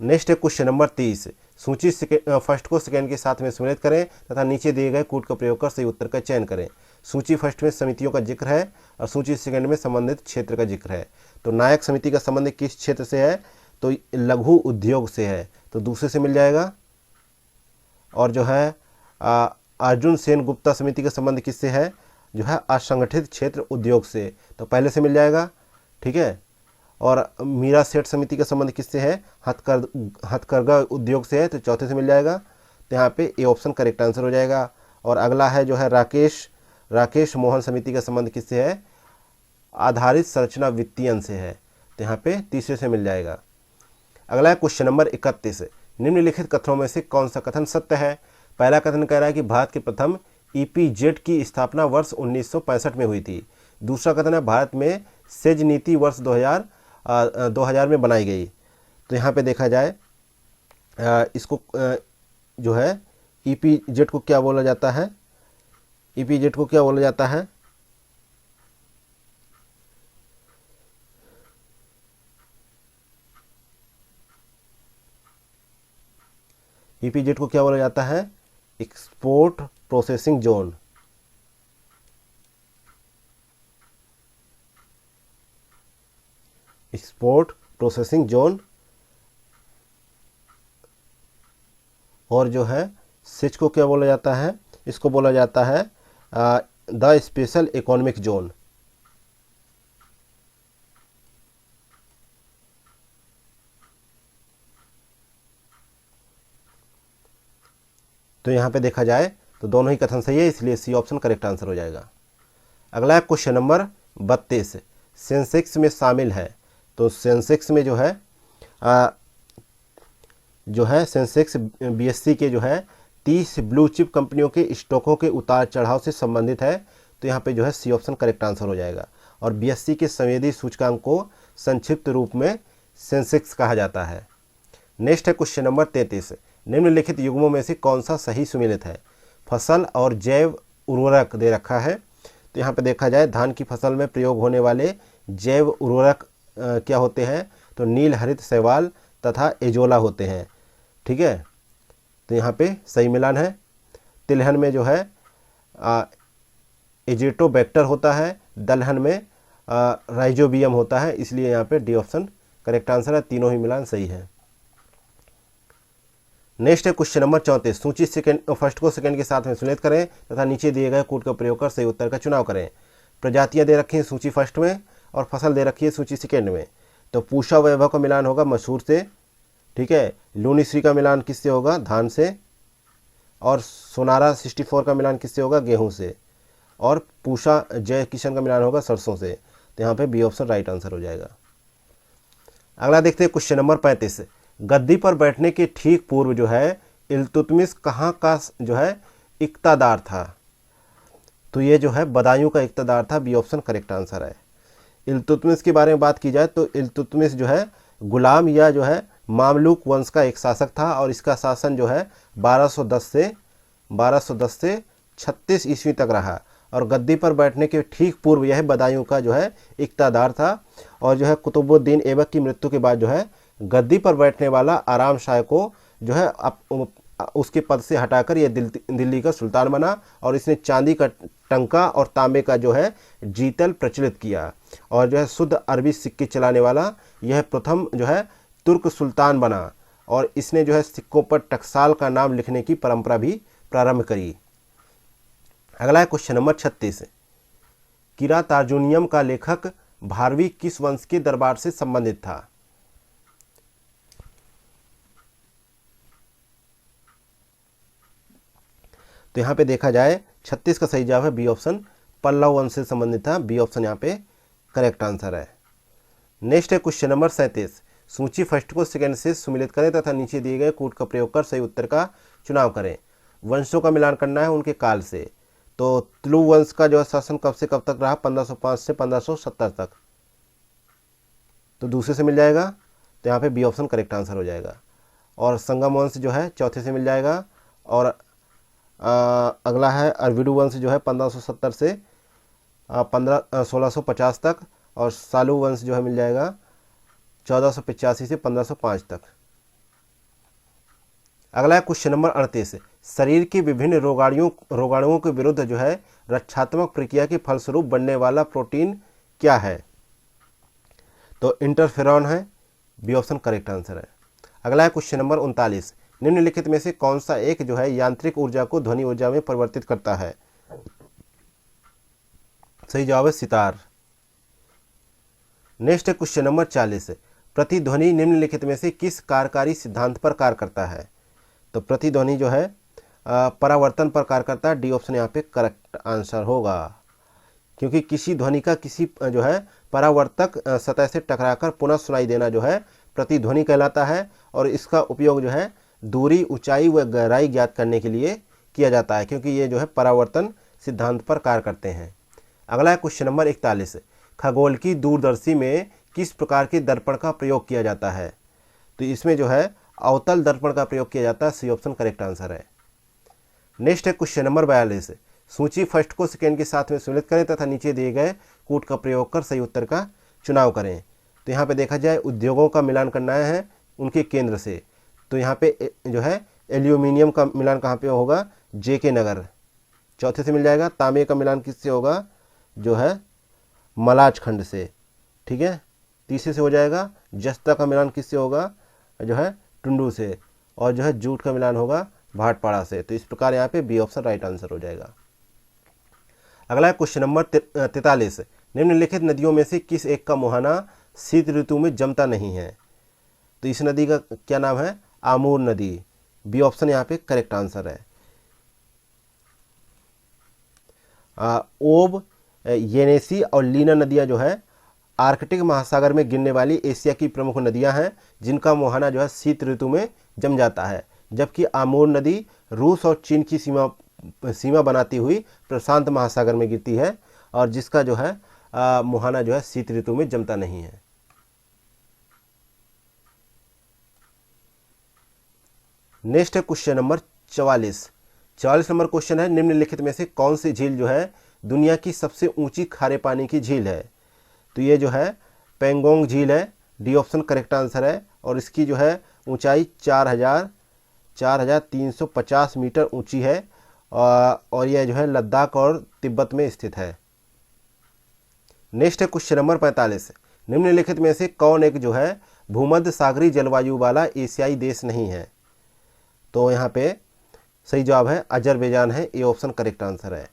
नेक्स्ट है क्वेश्चन नंबर 30, सूची फर्स्ट को सेकंड के साथ में सम्मिलित करें तथा नीचे दिए गए कूट का प्रयोग कर सही उत्तर का चयन करें। सूची फर्स्ट में समितियों का जिक्र है और सूची सेकंड में संबंधित क्षेत्र का जिक्र है। तो नायक समिति का संबंध किस क्षेत्र से है? तो लघु उद्योग से है, तो दूसरे से मिल जाएगा। और जो है अर्जुन सेन गुप्ता समिति का संबंध किससे है? जो है असंगठित क्षेत्र उद्योग से, तो पहले से मिल जाएगा, ठीक है। और मीरा सेठ समिति का संबंध किससे है? हथकरघा उद्योग से है, तो चौथे से मिल जाएगा। तो यहाँ पे ए ऑप्शन करेक्ट आंसर हो जाएगा। और अगला है जो है राकेश मोहन समिति का संबंध किससे है? आधारित संरचना वित्तीयन से है। तो यहाँ पे तीसरे से मिल जाएगा। अगला है क्वेश्चन नंबर 31, निम्नलिखित कथनों में से कौन सा कथन सत्य है। पहला कथन कह रहा है कि भारत के प्रथम ईपीजेड की स्थापना वर्ष 1965 में हुई थी। दूसरा कथन है भारत में सेज नीति वर्ष 2000 में बनाई गई। तो यहाँ पे देखा जाए इसको जो है ईपीजेड को क्या बोला जाता है, ईपीजेड को क्या बोला जाता है, ईपीजेड को क्या बोला जाता है, export processing zone. Export processing zone. और जो है सिच को क्या बोला जाता है, इसको बोला जाता है द स्पेशल इकोनॉमिक जोन। तो यहाँ पे देखा जाए तो दोनों ही कथन सही है, इसलिए सी ऑप्शन करेक्ट आंसर हो जाएगा। अगला है क्वेश्चन नंबर 32, सेंसेक्स में शामिल है। तो सेंसेक्स में जो है सेंसेक्स बीएससी के जो है 30 ब्लू चिप कंपनियों के स्टॉकों के उतार चढ़ाव से संबंधित है। तो यहाँ पे जो है सी ऑप्शन करेक्ट आंसर हो जाएगा। और बीएससी के संवेदी सूचकांक को संक्षिप्त रूप में सेंसेक्स कहा जाता है। नेक्स्ट है क्वेश्चन नंबर 33, निम्नलिखित युग्मों में से कौन सा सही सुमेलित है। फसल और जैव उर्वरक दे रखा है। तो यहाँ पे देखा जाए धान की फसल में प्रयोग होने वाले जैव उर्वरक क्या होते हैं, तो नील हरित शैवाल तथा एजोला होते हैं। ठीक है, तो यहाँ पे सही मिलान है। तिलहन में जो है एजेटोबैक्टर होता है, दलहन में राइजोबियम होता है, इसलिए यहाँ पे डी ऑप्शन करेक्ट आंसर है। तीनों ही मिलान सही है। नेक्स्ट है क्वेश्चन नंबर 34, सूची फर्स्ट को सेकंड के साथ में सुमेलित करें तथा नीचे दिए गए कोड का प्रयोग कर सही उत्तर का चुनाव करें। प्रजातियां दे रखी हैं सूची फर्स्ट में और फसल दे रखी है सूची सेकंड में। तो पूषा वैभव का मिलान होगा मसूर से, ठीक है। लूनीश्री का मिलान किससे होगा, धान से। और सोनारा 64 का मिलान किससे होगा, गेहूं से। और पूषा जय किशन का मिलान होगा सरसों से। तो यहाँ पे बी ऑप्शन राइट आंसर हो जाएगा। अगला देखते हैं क्वेश्चन नंबर 35, गद्दी पर बैठने के ठीक पूर्व जो है इल्तुतमिश कहाँ का जो है इक्तादार था। तो ये जो है बदायूं का इक्तादार था। बी ऑप्शन करेक्ट आंसर है। इल्तुतमिश के बारे में बात की जाए तो इल्तुतमिश जो है गुलाम या जो है मामलूक वंश का एक शासक था और इसका शासन जो है 1210 से 36 ईस्वी तक रहा। और गद्दी पर बैठने के ठीक पूर्व यह बदायूं का जो है इक्तादार था। और जो है कुतुबुद्दीन ऐबक की मृत्यु के बाद जो है गद्दी पर बैठने वाला आराम शाह को जो है उसके पद से हटाकर यह दिल्ली का सुल्तान बना। और इसने चांदी का टंका और तांबे का जो है जीतल प्रचलित किया। और जो है शुद्ध अरबी सिक्के चलाने वाला यह प्रथम जो है तुर्क सुल्तान बना। और इसने जो है सिक्कों पर टकसाल का नाम लिखने की परंपरा भी प्रारंभ करी। अगला है क्वेश्चन नंबर 36, किरातार्जुनियम का लेखक भारवी किस वंश के दरबार से संबंधित था। तो यहाँ पे देखा जाए 36 का सही जवाब है बी ऑप्शन, पल्लव वंश से संबंधित था। बी ऑप्शन यहाँ पे करेक्ट आंसर है। नेक्स्ट है क्वेश्चन नंबर 37, सूची फर्स्ट को सेकंड से सुमेलित करें तथा नीचे दिए गए कोड का प्रयोग कर सही उत्तर का चुनाव करें। वंशों का मिलान करना है उनके काल से। तो तुलु वंश का जो शासन कब से कब तक रहा, 1505 से 1570 तक। तो दूसरे से मिल जाएगा। तो यहाँ पे बी ऑप्शन करेक्ट आंसर हो जाएगा। और संगम वंश जो है चौथे से मिल जाएगा। और अगला है अरविडु वंश जो है 1570 से 1650 तक। और सालू वंश जो है मिल जाएगा 1485 से 1505 तक। अगला है क्वेश्चन नंबर 38, शरीर के विभिन्न रोगाणुओं के विरुद्ध जो है रक्षात्मक प्रक्रिया के फलस्वरूप बनने वाला प्रोटीन क्या है। तो इंटरफेरॉन है। बी ऑप्शन करेक्ट आंसर है। अगला है क्वेश्चन नंबर 39, निम्नलिखित में से कौन सा एक जो है यांत्रिक ऊर्जा को ध्वनि ऊर्जा में परिवर्तित करता है। सही जवाब है सितार। नेक्स्ट है क्वेश्चन नंबर 40, प्रतिध्वनि निम्नलिखित में से किस कार्यकारी सिद्धांत पर कार्य करता है। तो प्रतिध्वनि जो है परावर्तन पर कार्य करता है। डी ऑप्शन यहाँ पे करेक्ट आंसर होगा, क्योंकि किसी ध्वनि का किसी जो है परावर्तक सतह से टकराकर पुनः सुनाई देना जो है प्रतिध्वनि कहलाता है, और इसका उपयोग जो है दूरी, ऊंचाई व गहराई ज्ञात करने के लिए किया जाता है, क्योंकि ये जो है परावर्तन सिद्धांत पर कार्य करते हैं। अगला है क्वेश्चन नंबर 41, खगोल की दूरदर्शी में किस प्रकार के दर्पण का प्रयोग किया जाता है? तो इसमें जो है अवतल दर्पण का प्रयोग किया जाता है। सी ऑप्शन करेक्ट आंसर है। नेक्स्ट है क्वेश्चन नंबर 42, सूची फर्स्ट को सेकेंड के साथ में सम्मिलित करें तथा नीचे दिए गए कूट का प्रयोग कर सही उत्तर का चुनाव करें। तो यहाँ पे देखा जाए उद्योगों का मिलान करना है उनके केंद्र से, तो यहाँ पे जो है एल्यूमिनियम का मिलान कहाँ पे होगा? JK नगर। चौथे से मिल जाएगा। तांबे का मिलान किससे होगा? जो है मलाज खंड से, ठीक है। तीसरे से हो जाएगा जस्ता का मिलान किससे होगा? जो है टुंडू से। और जो है जूट का मिलान होगा भाटपाड़ा से। तो इस प्रकार यहाँ पे बी ऑप्शन राइट आंसर हो जाएगा। अगला है क्वेश्चन नंबर 43, निम्नलिखित नदियों में से किस एक का मुहाना शीत ऋतु में जमता नहीं है? तो इस नदी का क्या नाम है? आमूर नदी। बी ऑप्शन यहाँ पे करेक्ट आंसर है। ओब, येनेसी और लीना नदियां जो है आर्कटिक महासागर में गिरने वाली एशिया की प्रमुख नदियां हैं, जिनका मुहाना जो है शीत ऋतु में जम जाता है, जबकि आमूर नदी रूस और चीन की सीमा बनाती हुई प्रशांत महासागर में गिरती है, और जिसका जो है मुहाना जो है शीत ऋतु में जमता नहीं है। नेक्स्ट है क्वेश्चन नंबर 44 नंबर क्वेश्चन है, निम्नलिखित में से कौन सी झील जो है दुनिया की सबसे ऊंची खारे पानी की झील है? तो ये जो है पेंगोंग झील है। डी ऑप्शन करेक्ट आंसर है। और इसकी जो है ऊंचाई 4350 मीटर ऊंची है, और यह जो है लद्दाख और तिब्बत में स्थित है। नेक्स्ट है क्वेश्चन नंबर 45, निम्नलिखित में से कौन एक जो है भूमध्य सागरीय जलवायु वाला एशियाई देश नहीं है? तो यहाँ पे सही जवाब है अजरबैजान है। ए ऑप्शन करेक्ट आंसर है,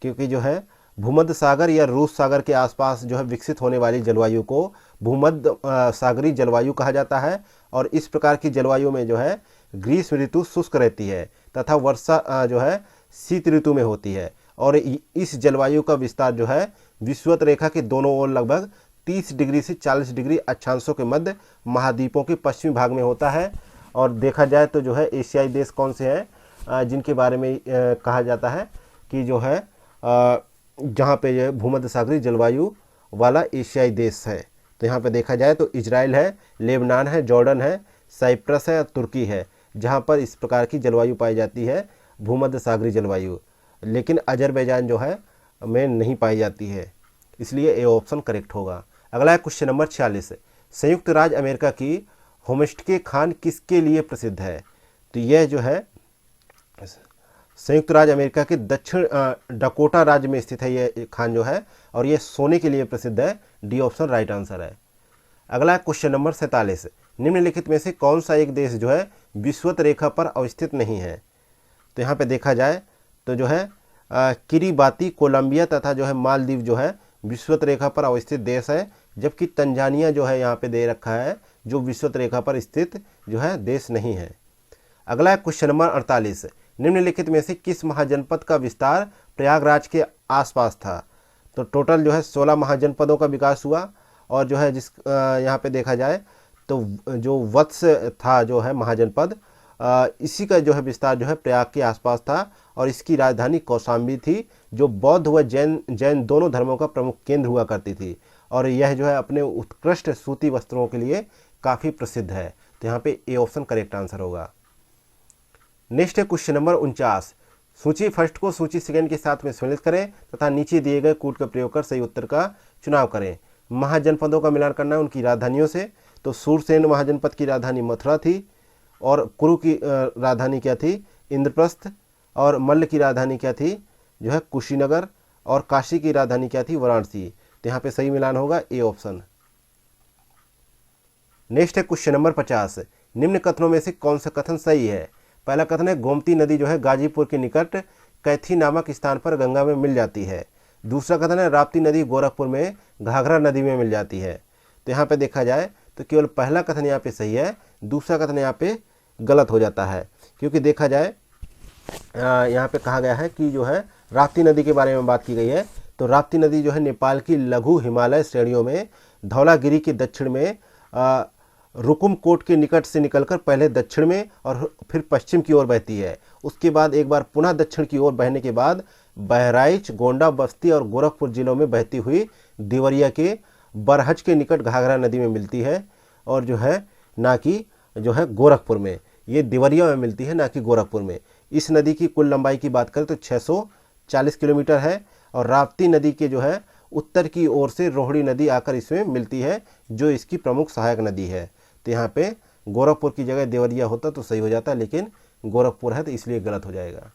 क्योंकि जो है भूमध्य सागर या रूस सागर के आसपास जो है विकसित होने वाली जलवायु को भूमध्य सागरीय जलवायु कहा जाता है, और इस प्रकार की जलवायु में जो है ग्रीष्म ऋतु शुष्क रहती है तथा वर्षा जो है शीत ऋतु में होती है, और इस जलवायु का विस्तार जो है विषुवत रेखा के दोनों ओर लगभग 30 डिग्री से 40 डिग्री अक्षांशों के मध्य महाद्वीपों के पश्चिमी भाग में होता है। और देखा जाए तो जो है एशियाई देश कौन से हैं जिनके बारे में कहा जाता है कि जो है जहाँ पे ये भूमध्य सागरीय जलवायु वाला एशियाई देश है? तो यहाँ पे देखा जाए तो इजराइल है, लेबनान है, जॉर्डन है, साइप्रस है और तुर्की है, जहाँ पर इस प्रकार की जलवायु पाई जाती है भूमध्य सागरीय जलवायु। लेकिन अजरबैजान जो है में नहीं पाई जाती है, इसलिए ए ऑप्शन करेक्ट होगा। अगला है क्वेश्चन नंबर 46, संयुक्त राज्य अमेरिका की होमस्टे खान किसके लिए प्रसिद्ध है? तो यह जो है संयुक्त राज्य अमेरिका के दक्षिण डकोटा राज्य में स्थित है ये खान जो है, और ये सोने के लिए प्रसिद्ध है। डी ऑप्शन राइट आंसर है। अगला है क्वेश्चन नंबर 47, निम्नलिखित में से कौन सा एक देश जो है विषुवत रेखा पर अवस्थित नहीं है? तो यहाँ पे देखा जाए तो जो है किरिबाती, कोलंबिया तथा जो है मालदीव जो है विषुवत रेखा पर अवस्थित देश है, जबकि तंजानिया जो है यहाँ पे दे रखा है जो विषुवत रेखा पर स्थित जो है देश नहीं है। अगला है क्वेश्चन नंबर 48, निम्नलिखित में से किस महाजनपद का विस्तार प्रयागराज के आसपास था? तो टोटल जो है 16 महाजनपदों का विकास हुआ, और जो है जिस यहाँ पे देखा जाए तो जो वत्स था जो है महाजनपद, इसी का जो है विस्तार जो है प्रयाग के आसपास था, और इसकी राजधानी कौशाम्बी थी, जो बौद्ध व जैन दोनों धर्मों का प्रमुख केंद्र हुआ करती थी, और यह जो है अपने उत्कृष्ट सूती वस्त्रों के लिए काफ़ी प्रसिद्ध है। तो यहाँ पे ए ऑप्शन करेक्ट आंसर होगा। नेक्स्ट है क्वेश्चन नंबर 49, सूची फर्स्ट को सूची सेकेंड के साथ में सम्मिलित करें तथा नीचे दिए गए कूट का प्रयोग कर सही उत्तर का चुनाव करें। महाजनपदों का मिलान करना है उनकी राजधानियों से। तो सूरसेन महाजनपद की राजधानी मथुरा थी, और कुरु की राजधानी क्या थी? इंद्रप्रस्थ, और मल्ल की राजधानी क्या थी? जो है कुशीनगर, और काशी की राजधानी क्या थी? वाराणसी। तो यहाँ पे सही मिलान होगा ए ऑप्शन। नेक्स्ट है क्वेश्चन नंबर 50, निम्न कथनों में से कौन सा कथन सही है? पहला कथन है गोमती नदी जो है गाजीपुर के निकट कैथी नामक स्थान पर गंगा में मिल जाती है। दूसरा कथन है राप्ती नदी गोरखपुर में घाघरा नदी में मिल जाती है। तो यहाँ पे देखा जाए तो केवल पहला कथन यहाँ पे सही है, दूसरा कथन यहाँ पे गलत हो जाता है, क्योंकि देखा जाए यहाँ पे कहा गया है कि जो है राप्ती नदी के बारे में बात की गई है तो राप्ती नदी जो है नेपाल की लघु हिमालय श्रेणियों में धौलागिरी के दक्षिण में रुकुमकोट के निकट से निकलकर पहले दक्षिण में और फिर पश्चिम की ओर बहती है। उसके बाद एक बार पुनः दक्षिण की ओर बहने के बाद बहराइच, गोंडा, बस्ती और गोरखपुर जिलों में बहती हुई देवरिया के बरहज के निकट घाघरा नदी में मिलती है, और जो है ना कि जो है गोरखपुर में, ये देवरिया में मिलती है, ना कि गोरखपुर में। इस नदी की कुल लंबाई की बात करें तो 640 किलोमीटर है, और राप्ती नदी के जो है उत्तर की ओर से रोहिणी नदी आकर इसमें मिलती है, जो इसकी प्रमुख सहायक नदी है। तो यहाँ पे गोरखपुर की जगह देवरिया होता तो सही हो जाता, लेकिन गोरखपुर है तो इसलिए गलत हो जाएगा।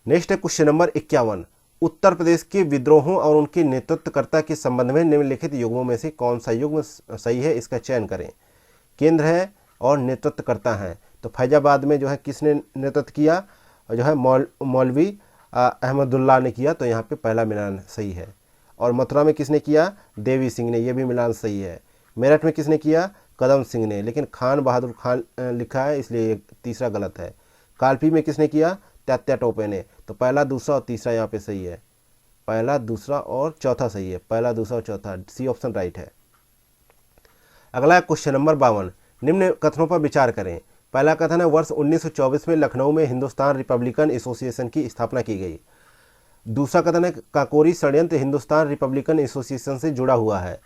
नेक्स्ट है क्वेश्चन नंबर 51। उत्तर प्रदेश के विद्रोहों और उनके नेतृत्वकर्ता के संबंध में निम्नलिखित युग्मों में से कौन सा युग्म सही है, इसका चयन करें। केंद्र है और नेतृत्वकर्ता हैं, तो फैजाबाद में जो है किसने नेतृत्व किया, जो है मौलवी अहमदुल्ला ने किया, तो यहाँ पे पहला मिलान सही है। और मथुरा में किसने किया, देवी सिंह ने, यह भी मिलान सही है। मेरठ में किसने किया, कदम सिंह ने, लेकिन खान बहादुर खान लिखा है इसलिए तीसरा गलत है। कालपी में किसने किया, तात्या टोपे ने, तो पहला, दूसरा और तीसरा यहाँ पे सही है। पहला, दूसरा और चौथा सही है, पहला, दूसरा और चौथा, सी ऑप्शन राइट है। अगला क्वेश्चन नंबर 52। निम्न कथनों पर विचार करें। पहला कथन है वर्ष 1924 में लखनऊ में हिंदुस्तान रिपब्लिकन एसोसिएशन की स्थापना की गई। दूसरा कथन है काकोरी षड्यंत्र हिंदुस्तान रिपब्लिकन एसोसिएशन से जुड़ा हुआ है।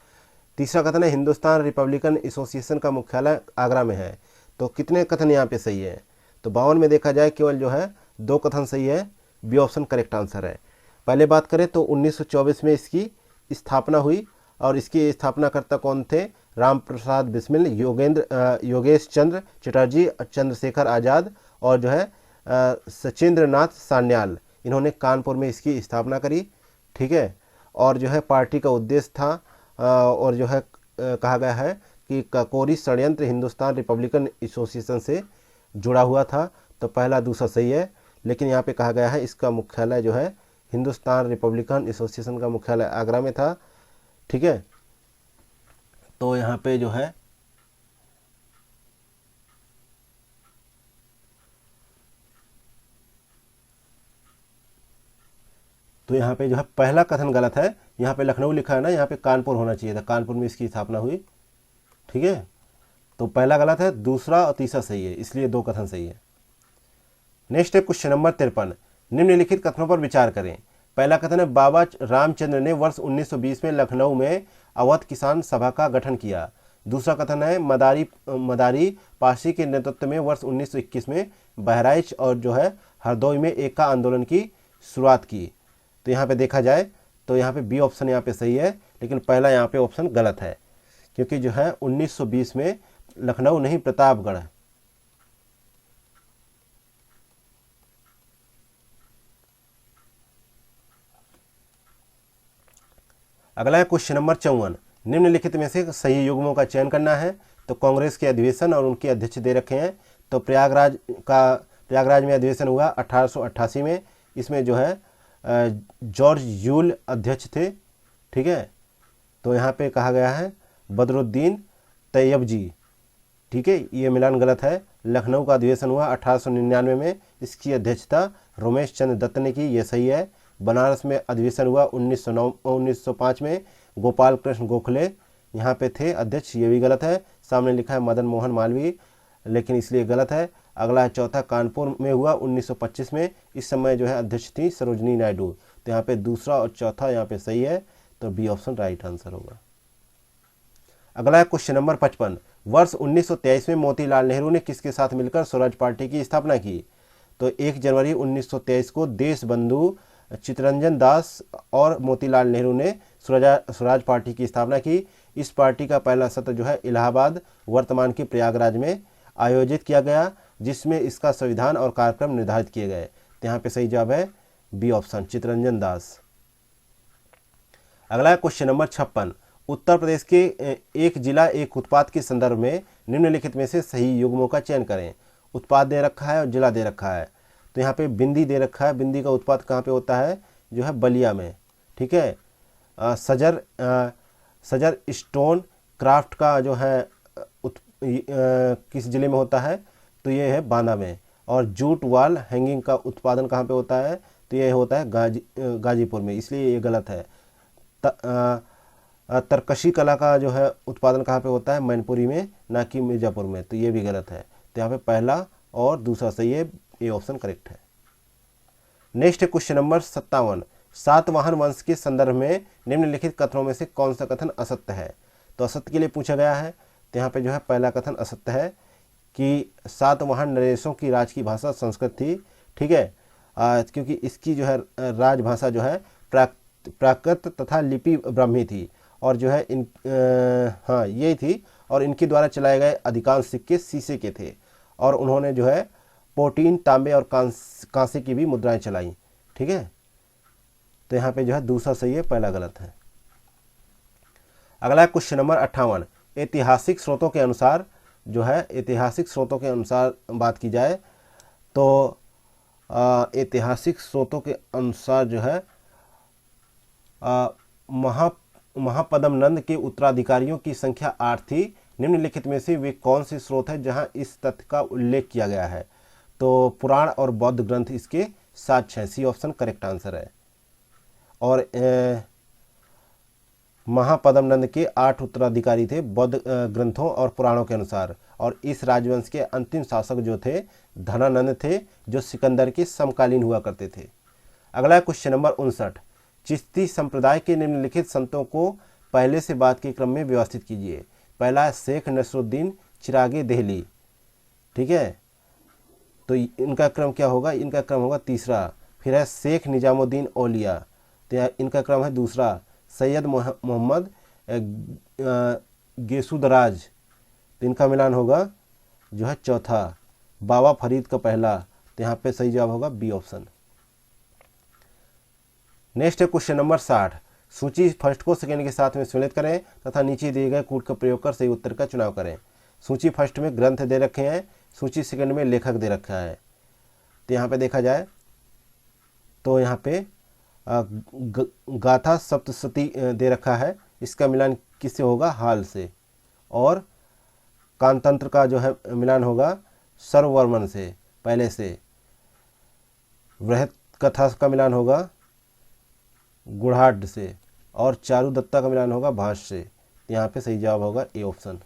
तीसरा कथन है हिंदुस्तान रिपब्लिकन एसोसिएशन का मुख्यालय आगरा में है। तो कितने कथन यहाँ पे सही है, तो 52 में देखा जाए केवल जो है 2 कथन सही है, बी ऑप्शन करेक्ट आंसर है। पहले बात करें तो 1924 में इसकी स्थापना हुई, और इसकी स्थापनाकर्ता कौन थे, राम प्रसाद बिस्मिल, योगेश चंद्र चटर्जी, चंद्रशेखर आज़ाद और जो है सचिंद्र नाथ सान्याल, इन्होंने कानपुर में इसकी स्थापना करी। ठीक है, और जो है पार्टी का उद्देश्य था और जो है कहा गया है कि काकोरी षड्यंत्र हिंदुस्तान रिपब्लिकन एसोसिएशन से जुड़ा हुआ था, तो पहला, दूसरा सही है। लेकिन यहाँ पे कहा गया है इसका मुख्यालय जो है हिंदुस्तान रिपब्लिकन एसोसिएशन का मुख्यालय आगरा में था। ठीक है, तो यहाँ पे जो है पहला कथन गलत है। यहाँ पे लखनऊ लिखा है ना, यहाँ पे कानपुर होना चाहिए था, कानपुर में इसकी स्थापना हुई। ठीक है, तो पहला गलत है, दूसरा और तीसरा सही है, इसलिए 2 कथन सही है। नेक्स्ट है क्वेश्चन नंबर 53। निम्नलिखित कथनों पर विचार करें। पहला कथन है बाबा रामचंद्र ने वर्ष 1920 में लखनऊ में अवध किसान सभा का गठन किया। दूसरा कथन है मदारी पाशी के नेतृत्व में वर्ष 1921 में बहराइच और जो है हरदोई में एकता आंदोलन की शुरुआत की। तो यहाँ पे देखा जाए तो यहाँ पे बी ऑप्शन यहाँ पे सही है, लेकिन पहला यहाँ पे ऑप्शन गलत है, क्योंकि जो है 1920 में लखनऊ नहीं प्रतापगढ़। अगला है क्वेश्चन नंबर 54। निम्नलिखित में से सही युग्मों का चयन करना है। तो कांग्रेस के अधिवेशन और उनके अध्यक्ष दे रखे हैं। तो प्रयागराज में अधिवेशन हुआ 1888 में, इसमें जो है जॉर्ज यूल अध्यक्ष थे। ठीक है, तो यहाँ पे कहा गया है बदरुद्दीन तैयबजी। ठीक है, ये मिलान गलत है। लखनऊ का अधिवेशन हुआ 1899 में, इसकी अध्यक्षता रोमेश चंद्र दत्त ने की, ये सही है। बनारस में अधिवेशन हुआ 1905 में, गोपाल कृष्ण गोखले यहाँ पे थे अध्यक्ष, ये भी गलत है। सामने लिखा है मदन मोहन मालवीय, लेकिन इसलिए गलत है। अगला है चौथा, कानपुर में हुआ 1925 में, इस समय जो है अध्यक्ष थी सरोजनी नायडू। तो यहाँ पे दूसरा और चौथा यहाँ पे सही है, तो बी ऑप्शन राइट आंसर होगा। अगला है क्वेश्चन नंबर 55। वर्ष 1923 में मोतीलाल नेहरू ने किसके साथ मिलकर स्वराज पार्टी की स्थापना की। तो 1 जनवरी 1923 को देश बंधु चित्तरंजन दास और मोतीलाल नेहरू ने स्वराज पार्टी की स्थापना की। इस पार्टी का पहला सत्र जो है इलाहाबाद, वर्तमान के प्रयागराज में आयोजित किया गया, जिसमें इसका संविधान और कार्यक्रम निर्धारित किए गए। तो यहाँ पे सही जवाब है बी ऑप्शन, चित्तरंजन दास। अगला क्वेश्चन नंबर 56। उत्तर प्रदेश के एक जिला एक उत्पाद के संदर्भ में निम्नलिखित में से सही युग्मों का चयन करें। उत्पाद दे रखा है और जिला दे रखा है। तो यहाँ पे बिंदी दे रखा है, बिंदी का उत्पाद कहाँ पे होता है, जो है बलिया में। ठीक है, सजर स्टोन क्राफ्ट का जो है किस जिले में होता है, तो ये है बांदा में। और जूट वाल हैंगिंग का उत्पादन कहाँ पे होता है, तो ये होता है गाजीपुर में, इसलिए ये गलत है। तरकशी कला का जो है उत्पादन कहाँ पे होता है? मैनपुरी में, ना कि मिर्ज़ापुर में, तो ये भी गलत है। तो यहाँ पे पहला और दूसरा सही है, ये ऑप्शन करेक्ट है। नेक्स्ट है क्वेश्चन नंबर 57। सातवाहन वंश के संदर्भ में निम्नलिखित कथनों में से कौन सा कथन असत्य है? तो असत्य के लिए पूछा गया है, तो यहाँ पे जो है पहला कथन असत्य है कि सातवाहन नरेशों की राज की भाषा संस्कृत थी। ठीक है, क्योंकि इसकी जो है राजभाषा जो है प्राकृत तथा लिपि ब्राह्मी थी, और जो है हाँ यही थी, और इनके द्वारा चलाए गए अधिकांश सिक्के शीशे के थे, और उन्होंने जो है प्रोटीन, तांबे और कांसे की भी मुद्राएं चलाई। ठीक है, तो यहाँ पे जो है दूसरा सही है, पहला गलत है। अगला क्वेश्चन नंबर 58। ऐतिहासिक स्रोतों के अनुसार जो है, ऐतिहासिक स्रोतों के अनुसार बात की जाए तो ऐतिहासिक स्रोतों के अनुसार जो है महापद्म नंद के उत्तराधिकारियों की संख्या 8 थी। निम्नलिखित में से वे कौन से स्रोत हैं जहां इस तथ्य का उल्लेख किया गया है? तो पुराण और बौद्ध ग्रंथ इसके साक्ष्य हैं, सी ऑप्शन करेक्ट आंसर है। और महापद्म नंद के 8 उत्तराधिकारी थे बौद्ध ग्रंथों और पुराणों के अनुसार, और इस राजवंश के अंतिम शासक जो थे धनानंद थे, जो सिकंदर के समकालीन हुआ करते थे। अगला क्वेश्चन नंबर 59। चिश्ती संप्रदाय के निम्नलिखित संतों को पहले से बाद के क्रम में व्यवस्थित कीजिए। पहला है शेख नसरुद्दीन चिरागे देहली। ठीक है, तो इनका क्रम क्या होगा? इनका क्रम होगा तीसरा। फिर है शेख निजामुद्दीन औलिया, तो इनका क्रम है दूसरा। सैयद मोहम्मद गेसुदराज, तो इनका मिलान होगा जो है चौथा। बाबा फरीद का पहला, तो यहाँ पे सही जवाब होगा बी ऑप्शन। नेक्स्ट है क्वेश्चन नंबर 60। सूची फर्स्ट को सेकंड के साथ में सम्मिलित करें तथा नीचे दिए गए कूट का प्रयोग कर सही उत्तर का चुनाव करें। सूची फर्स्ट में ग्रंथ दे रखे हैं, सूची सेकंड में लेखक दे रखा है। तो यहाँ पे देखा जाए तो यहाँ पे गाथा सप्तशती दे रखा है, इसका मिलान किससे होगा? हाल से। और कांतंत्र का जो है मिलान होगा सर्ववर्मन से, पहले से। वृहत कथा का मिलान होगा गुढ़ाढ़ से, और चारु दत्ता का मिलान होगा भाष्य से। यहाँ पे सही जवाब होगा ए ऑप्शन।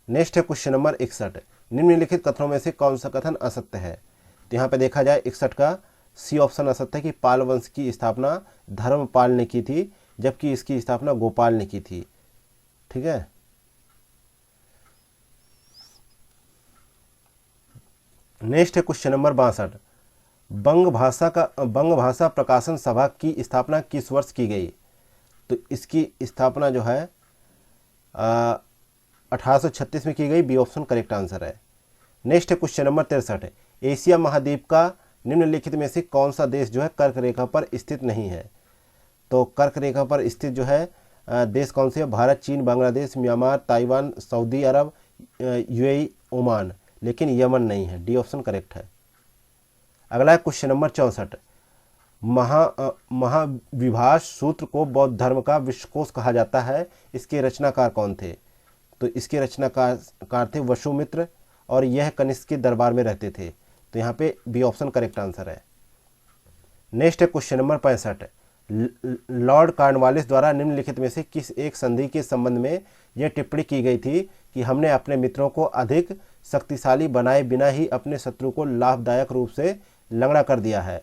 नेक्स्ट है क्वेश्चन नंबर 61। निम्नलिखित कथनों में से कौन सा कथन असत्य है? तो यहाँ पे देखा जाए 61 का सी ऑप्शन असत्य है कि पाल वंश की स्थापना धर्मपाल ने की थी, जबकि इसकी स्थापना गोपाल ने की थी। ठीक है, नेक्स्ट है क्वेश्चन नंबर 62। बंग भाषा प्रकाशन सभा की स्थापना किस वर्ष की गई? तो इसकी स्थापना जो है 1836 में की गई, बी ऑप्शन करेक्ट आंसर है। नेक्स्ट है क्वेश्चन नंबर 63। एशिया महाद्वीप का निम्नलिखित में से कौन सा देश जो है कर्क रेखा पर स्थित नहीं है? तो कर्क रेखा पर स्थित जो है देश कौन से है? भारत, चीन, बांग्लादेश, म्यांमार, ताइवान, सऊदी अरब, यूएई, ओमान, लेकिन यमन नहीं है, डी ऑप्शन करेक्ट है। अगला है क्वेश्चन नंबर 64। महाविभाष सूत्र को बौद्ध धर्म का विश्वकोश कहा जाता है, इसके रचनाकार कौन थे? तो इसके रचनाकार थे वसुमित्र, और यह कनिष्क के दरबार में रहते थे। तो यहाँ पे बी ऑप्शन करेक्ट आंसर है। नेक्स्ट है क्वेश्चन नंबर 65। लॉर्ड कॉर्नवालिस द्वारा निम्नलिखित में से किस एक संधि के संबंध में यह टिप्पणी की गई थी कि हमने अपने मित्रों को अधिक शक्तिशाली बनाए बिना ही अपने शत्रु को लाभदायक रूप से लंगड़ा कर दिया है?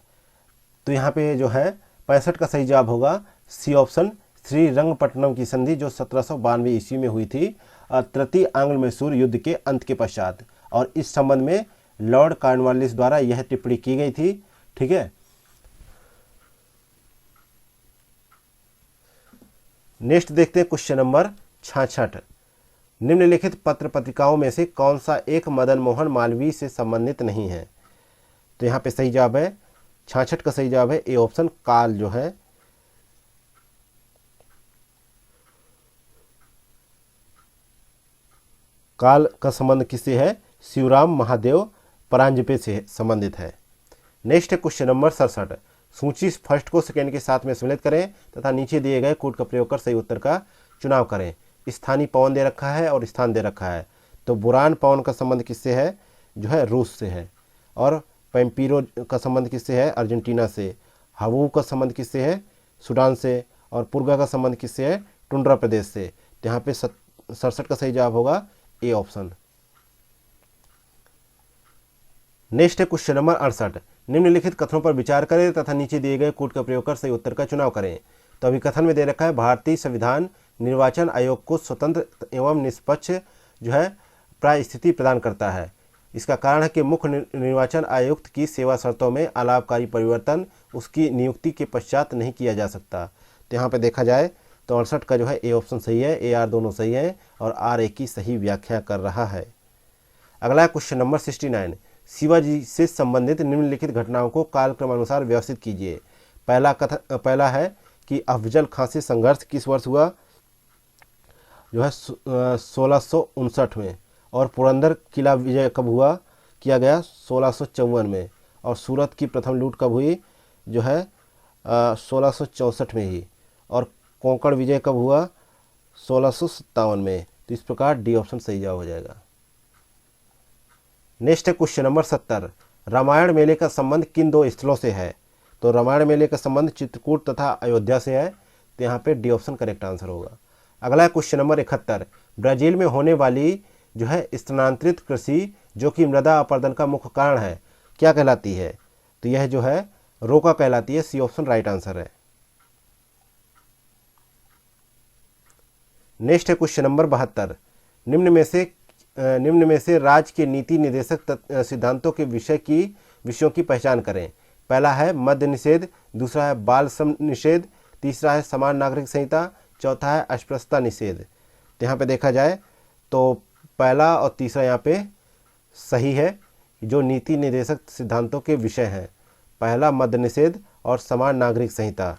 तो यहाँ पे जो है 65 का सही जवाब होगा सी ऑप्शन, श्रीरंगपट्टनम की संधि, जो 1792 ईस्वी में हुई थी तृतीय आंग्ल मैसूर युद्ध के अंत के पश्चात, और इस संबंध में लॉर्ड कॉर्नवालिस द्वारा यह टिप्पणी की गई थी। ठीक है, नेक्स्ट देखते हैं क्वेश्चन नंबर 66। निम्नलिखित पत्र पत्रिकाओं में से कौन सा एक मदन मोहन मालवीय से संबंधित नहीं है? तो यहाँ पे सही जवाब है 66 का सही जवाब है ए ऑप्शन, काल जो है। काल का संबंध किससे है? शिवराम महादेव परांजपे से संबंधित है। नेक्स्ट है क्वेश्चन नंबर 67। सूची फर्स्ट को सेकेंड के साथ में सम्मिलित करें तथा नीचे दिए गए कोड का प्रयोग कर सही उत्तर का चुनाव करें। स्थानीय पवन दे रखा है और स्थान दे रखा है। तो बुरान पवन का संबंध किससे है? जो है रूस से है। और पैम्पीरो का संबंध किससे है? अर्जेंटीना से। हवू का संबंध किससे है? सूडान से। और पुरगा का संबंध किससे है? टुंड्रा प्रदेश से। तो यहाँ पे 67 का सही जवाब होगा ए ऑप्शन। नेक्स्ट है क्वेश्चन नंबर 68। निम्नलिखित कथनों पर विचार करें तथा नीचे दिए गए कूट का प्रयोग कर सही उत्तर का चुनाव करें। तो अभी कथन में दे रखा है भारतीय संविधान निर्वाचन आयोग को स्वतंत्र एवं निष्पक्ष जो है प्राय स्थिति प्रदान करता है। इसका कारण है कि मुख्य निर्वाचन आयुक्त की सेवा शर्तों में अलाभकारी परिवर्तन उसकी नियुक्ति के पश्चात नहीं किया जा सकता। तो यहाँ पे देखा जाए तो 68 का जो है ए ऑप्शन सही है, ए आर दोनों सही है और आर ए की सही व्याख्या कर रहा है। अगला क्वेश्चन नंबर 69। शिवाजी से संबंधित निम्नलिखित घटनाओं को कालक्रमानुसार व्यवस्थित कीजिए। पहला है कि अफजल खां से संघर्ष किस वर्ष हुआ? जो है 1659 में। और पुरंदर किला विजय कब हुआ किया गया? 1654 में। और सूरत की प्रथम लूट कब हुई? जो है 1664 में ही। और कोंकण विजय कब हुआ? 1657 में। तो इस प्रकार डी ऑप्शन सही जवाब हो जाएगा। नेक्स्ट है क्वेश्चन नंबर 70। रामायण मेले का संबंध किन दो स्थलों से है? तो रामायण मेले का संबंध चित्रकूट तथा अयोध्या से है। तो यहाँ पे डी ऑप्शन करेक्ट आंसर होगा। अगला है क्वेश्चन नंबर 71। ब्राजील में होने वाली जो है स्थानांतरित कृषि जो कि मृदा अपरदन का मुख्य कारण है क्या कहलाती है? तो यह जो है रोका कहलाती है। सी ऑप्शन राइट आंसर है। नेक्स्ट है क्वेश्चन नंबर 72। निम्न में से राज्य के नीति निर्देशक सिद्धांतों के विषयों की पहचान करें। पहला है मद्य निषेध, दूसरा है बाल श्रम निषेध, तीसरा है समान नागरिक संहिता, चौथा है अस्पृश्यता निषेध। तो यहाँ पे देखा जाए तो पहला और तीसरा यहाँ पे सही है, जो नीति निर्देशक सिद्धांतों के विषय हैं। पहला मद्य निषेध और समान नागरिक संहिता।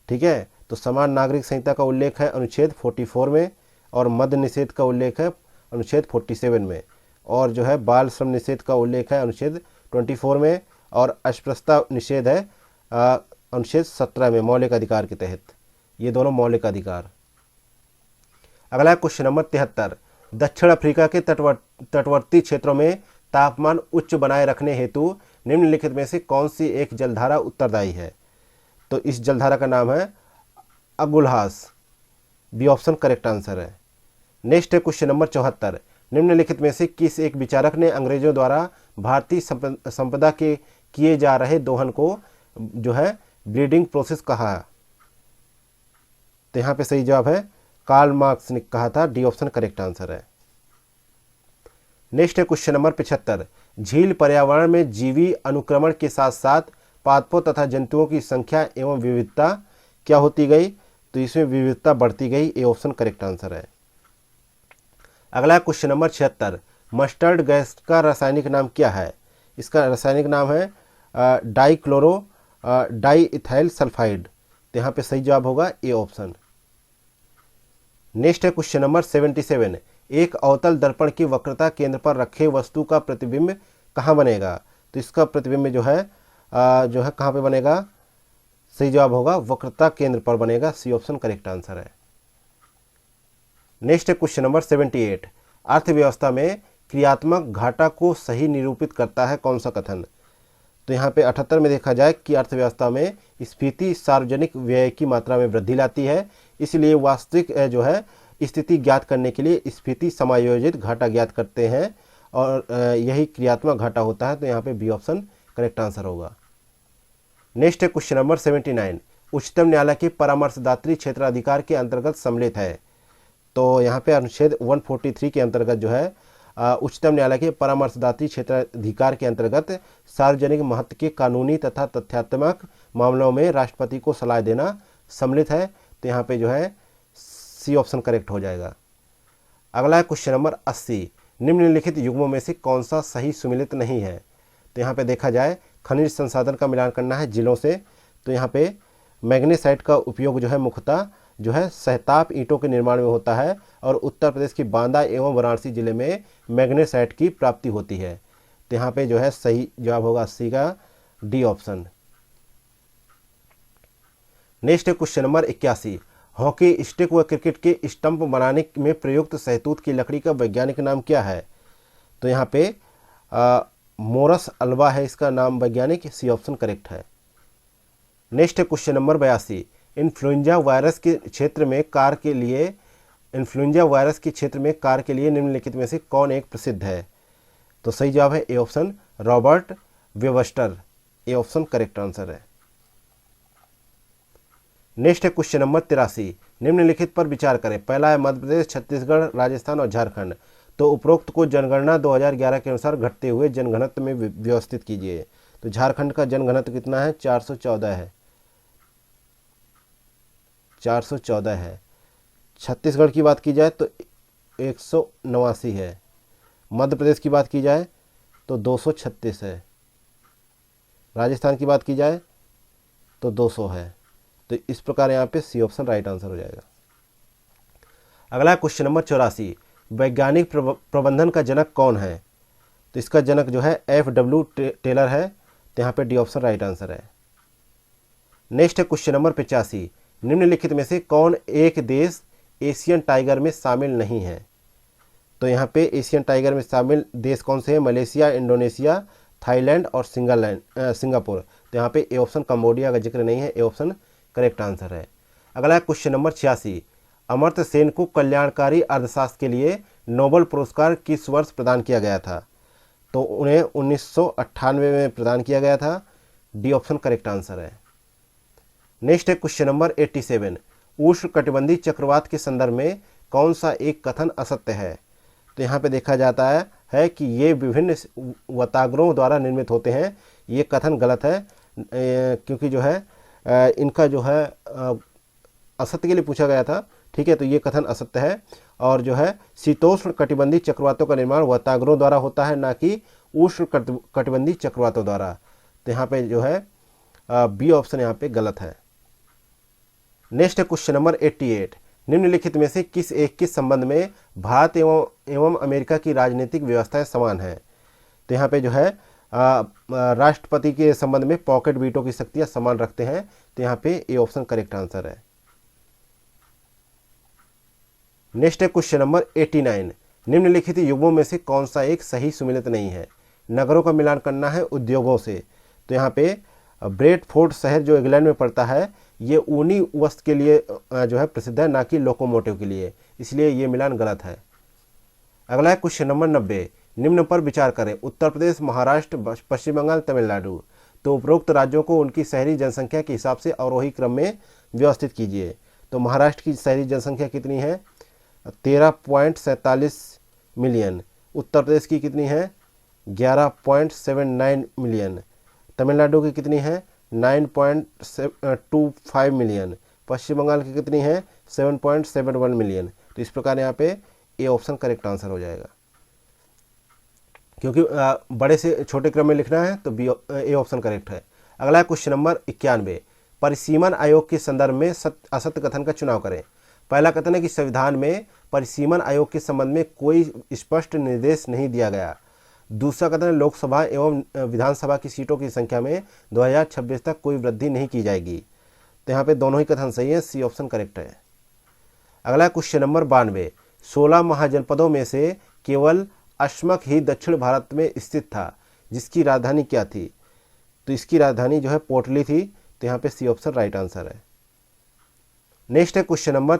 ठीक है, तो समान नागरिक संहिता का उल्लेख है अनुच्छेद 44 में और मद्य निषेध का उल्लेख है अनुच्छेद 47 में। और जो है बाल श्रम निषेध का उल्लेख है अनुच्छेद 24 में और अस्पृश्यता निषेध है अनुच्छेद 17 में मौलिक अधिकार के तहत। ये दोनों मौलिक अधिकार। अगला क्वेश्चन नंबर 73। दक्षिण अफ्रीका के तटवर्ती क्षेत्रों में तापमान उच्च बनाए रखने हेतु निम्नलिखित में से कौन सी एक जलधारा उत्तरदायी है? तो इस जलधारा का नाम है Agulhas. B option correct answer है। नेक्स्ट है क्वेश्चन नंबर 74। निम्नलिखित में से किस एक विचारक ने अंग्रेजों द्वारा भारतीय संपदा के किए जा रहे दोहन को जो है ब्रीडिंग प्रोसेस कहा? तो यहाँ पे सही जवाब है कार्ल मार्क्स ने कहा था। डी ऑप्शन करेक्ट आंसर है। नेक्स्ट है क्वेश्चन नंबर 75। झील पर्यावरण में जीवी अनुक्रमण के साथ साथ पादपों तथा जंतुओं की संख्या एवं विविधता क्या होती गई? तो इसमें विविधता बढ़ती गई। ए ऑप्शन करेक्ट आंसर है। अगला क्वेश्चन नंबर 76। मस्टर्ड गैस का रासायनिक नाम क्या है? इसका रासायनिक नाम है डाईइथाइल सल्फाइड। तो यहाँ पे सही जवाब होगा ए ऑप्शन। नेक्स्ट है क्वेश्चन नंबर 77। एक अवतल दर्पण की वक्रता केंद्र पर रखे वस्तु का प्रतिबिंब कहाँ बनेगा? तो इसका प्रतिबिंब जो है कहाँ पे बनेगा? सही जवाब होगा वक्रता केंद्र पर बनेगा। सी ऑप्शन करेक्ट आंसर है। नेक्स्ट है क्वेश्चन नंबर 78। अर्थव्यवस्था में क्रियात्मक घाटा को सही निरूपित करता है कौन सा कथन? तो यहाँ पे 78 में देखा जाए कि अर्थव्यवस्था में स्फीति सार्वजनिक व्यय की मात्रा में वृद्धि लाती है, इसलिए वास्तविक जो है स्थिति ज्ञात करने के लिए स्फीति समायोजित घाटा ज्ञात करते हैं और यही क्रियात्मक घाटा होता है। तो यहाँ पे बी ऑप्शन करेक्ट आंसर होगा। नेक्स्ट है क्वेश्चन नंबर 79। उच्चतम न्यायालय के परामर्शदात्री क्षेत्राधिकार के अंतर्गत सम्मिलित है। तो यहाँ पे अनुच्छेद 143 के अंतर्गत जो है उच्चतम न्यायालय के परामर्शदात्री क्षेत्राधिकार के अंतर्गत सार्वजनिक महत्व के कानूनी तथा तथ्यात्मक मामलों में राष्ट्रपति को सलाह देना सम्मिलित है। तो यहाँ पे जो है सी ऑप्शन करेक्ट हो जाएगा। अगला है क्वेश्चन नंबर 80। निम्नलिखित युग्मों में से कौन सा सही सुमिलित नहीं है? तो यहाँ पे देखा जाए खनिज संसाधन का मिलान करना है जिलों से। तो यहाँ पे मैग्नेसाइट का उपयोग जो है मुख्यतः जो है सहताप ईंटों के निर्माण में होता है और उत्तर प्रदेश की बांदा एवं वाराणसी जिले में मैग्नेसाइट की प्राप्ति होती है। तो यहाँ पे जो है सही जवाब होगा 80 का डी ऑप्शन। नेक्स्ट है क्वेश्चन नंबर 81। हॉकी स्टिक व क्रिकेट के स्टंप बनाने में प्रयुक्त सहतूत की लकड़ी का वैज्ञानिक नाम क्या है? तो यहाँ पे मोरस अल्वा है इसका नाम वैज्ञानिक, सी ऑप्शन करेक्ट है। नेक्स्ट है क्वेश्चन नंबर 82, इन्फ्लुएंजा वायरस के क्षेत्र में कार्य के लिए निम्नलिखित में से कौन एक प्रसिद्ध है? तो सही जवाब है A option Robert Webster, A option correct answer है। नेक्स्ट है क्वेश्चन नंबर 83, निम्नलिखित पर विचार करें। पहला है मध्य प्रदेश, छत्तीसगढ़, राजस्थान और झारखंड। तो उपरोक्त को जनगणना 2011 के अनुसार घटते हुए जनघनत्व में व्यवस्थित कीजिए। तो झारखंड का जनघनत्व कितना है? 414 है, 414 है। छत्तीसगढ़ की बात की जाए तो 189 है। मध्य प्रदेश की बात की जाए तो 236 है। राजस्थान की बात की जाए तो 200 है। तो इस प्रकार यहाँ पे सी ऑप्शन राइट आंसर हो जाएगा। अगला क्वेश्चन नंबर 84, वैज्ञानिक प्रबंधन का जनक कौन है? तो इसका जनक जो है FW टेलर है। तो यहाँ पे डी ऑप्शन राइट आंसर है। नेक्स्ट है क्वेश्चन नंबर 85, निम्नलिखित में से कौन एक देश एशियन टाइगर में शामिल नहीं है? तो यहाँ पे एशियन टाइगर में शामिल देश कौन से हैं? मलेशिया, इंडोनेशिया, थाईलैंड और सिंगापुर। तो यहाँ पे ए ऑप्शन कंबोडिया का जिक्र नहीं है, ए ऑप्शन करेक्ट आंसर है। अगला क्वेश्चन नंबर 86, अमर्त्य सेन को कल्याणकारी अर्थशास्त्र के लिए नोबेल पुरस्कार किस वर्ष प्रदान किया गया था? तो उन्हें 1998 में प्रदान किया गया था, डी ऑप्शन करेक्ट आंसर है। नेक्स्ट है क्वेश्चन नंबर 87, उष्णकटिबंधीय चक्रवात के संदर्भ में कौन सा एक कथन असत्य है? तो यहाँ पे देखा जाता है कि ये विभिन्न वाताग्रों द्वारा निर्मित होते हैं। ये कथन गलत है, क्योंकि जो है इनका जो है असत्य के लिए पूछा गया था। ठीक है, तो ये कथन असत्य है। और जो है शीतोष्ण कटिबंधीय चक्रवातों का निर्माण वाताग्रों द्वारा होता है, ना कि उष्ण कटिबंधीय चक्रवातों द्वारा। तो यहाँ पे जो है बी ऑप्शन यहाँ पे गलत है। नेक्स्ट है क्वेश्चन नंबर 88, निम्नलिखित में से किस एक के संबंध में भारत एवं अमेरिका की राजनीतिक व्यवस्थाएं समान है? तो यहाँ पे जो है राष्ट्रपति के संबंध में पॉकेट वीटो की शक्तियां समान रखते हैं। तो यहाँ पे ए ऑप्शन करेक्ट आंसर है। नेक्स्ट है क्वेश्चन नंबर 89, निम्नलिखित युग्मों में से कौन सा एक सही सुमेलित नहीं है? नगरों का मिलान करना है उद्योगों से। तो यहाँ पे ब्रेडफोर्ड शहर जो इंग्लैंड में पड़ता है, ये ऊनी वस्त्र के लिए जो है प्रसिद्ध है, ना कि लोकोमोटिव के लिए, इसलिए ये मिलान गलत है। अगला है क्वेश्चन नंबर 90, निम्न पर विचार करें। उत्तर प्रदेश, महाराष्ट्र, पश्चिम बंगाल, तमिलनाडु। तो उपरोक्त राज्यों को उनकी शहरी जनसंख्या के हिसाब से अवरोही क्रम में व्यवस्थित कीजिए। तो महाराष्ट्र की शहरी जनसंख्या कितनी है? 13.47 मिलियन। उत्तर प्रदेश की कितनी है? 11.79 मिलियन। तमिलनाडु की कितनी है? 9.25 मिलियन। पश्चिम बंगाल की कितनी है? 7.71 मिलियन। तो इस प्रकार यहाँ पे ए ऑप्शन करेक्ट आंसर हो जाएगा, क्योंकि बड़े से छोटे क्रम में लिखना है, तो बी ए ऑप्शन करेक्ट है। अगला क्वेश्चन नंबर 91, परिसीमन आयोग के संदर्भ में असत्य कथन का चुनाव करें। पहला कथन है कि संविधान में परिसीमन आयोग के संबंध में कोई स्पष्ट निर्देश नहीं दिया गया। दूसरा कथन है लोकसभा एवं विधानसभा की सीटों की संख्या में 2026 तक कोई वृद्धि नहीं की जाएगी। तो यहाँ पे दोनों ही कथन सही है, सी ऑप्शन करेक्ट है। अगला क्वेश्चन नंबर 92, 16 महाजनपदों में से केवल अशमक ही दक्षिण भारत में स्थित था, जिसकी राजधानी क्या थी? तो इसकी राजधानी जो है पोटली थी। तो यहाँ पे सी ऑप्शन राइट आंसर है। नेक्स्ट है क्वेश्चन नंबर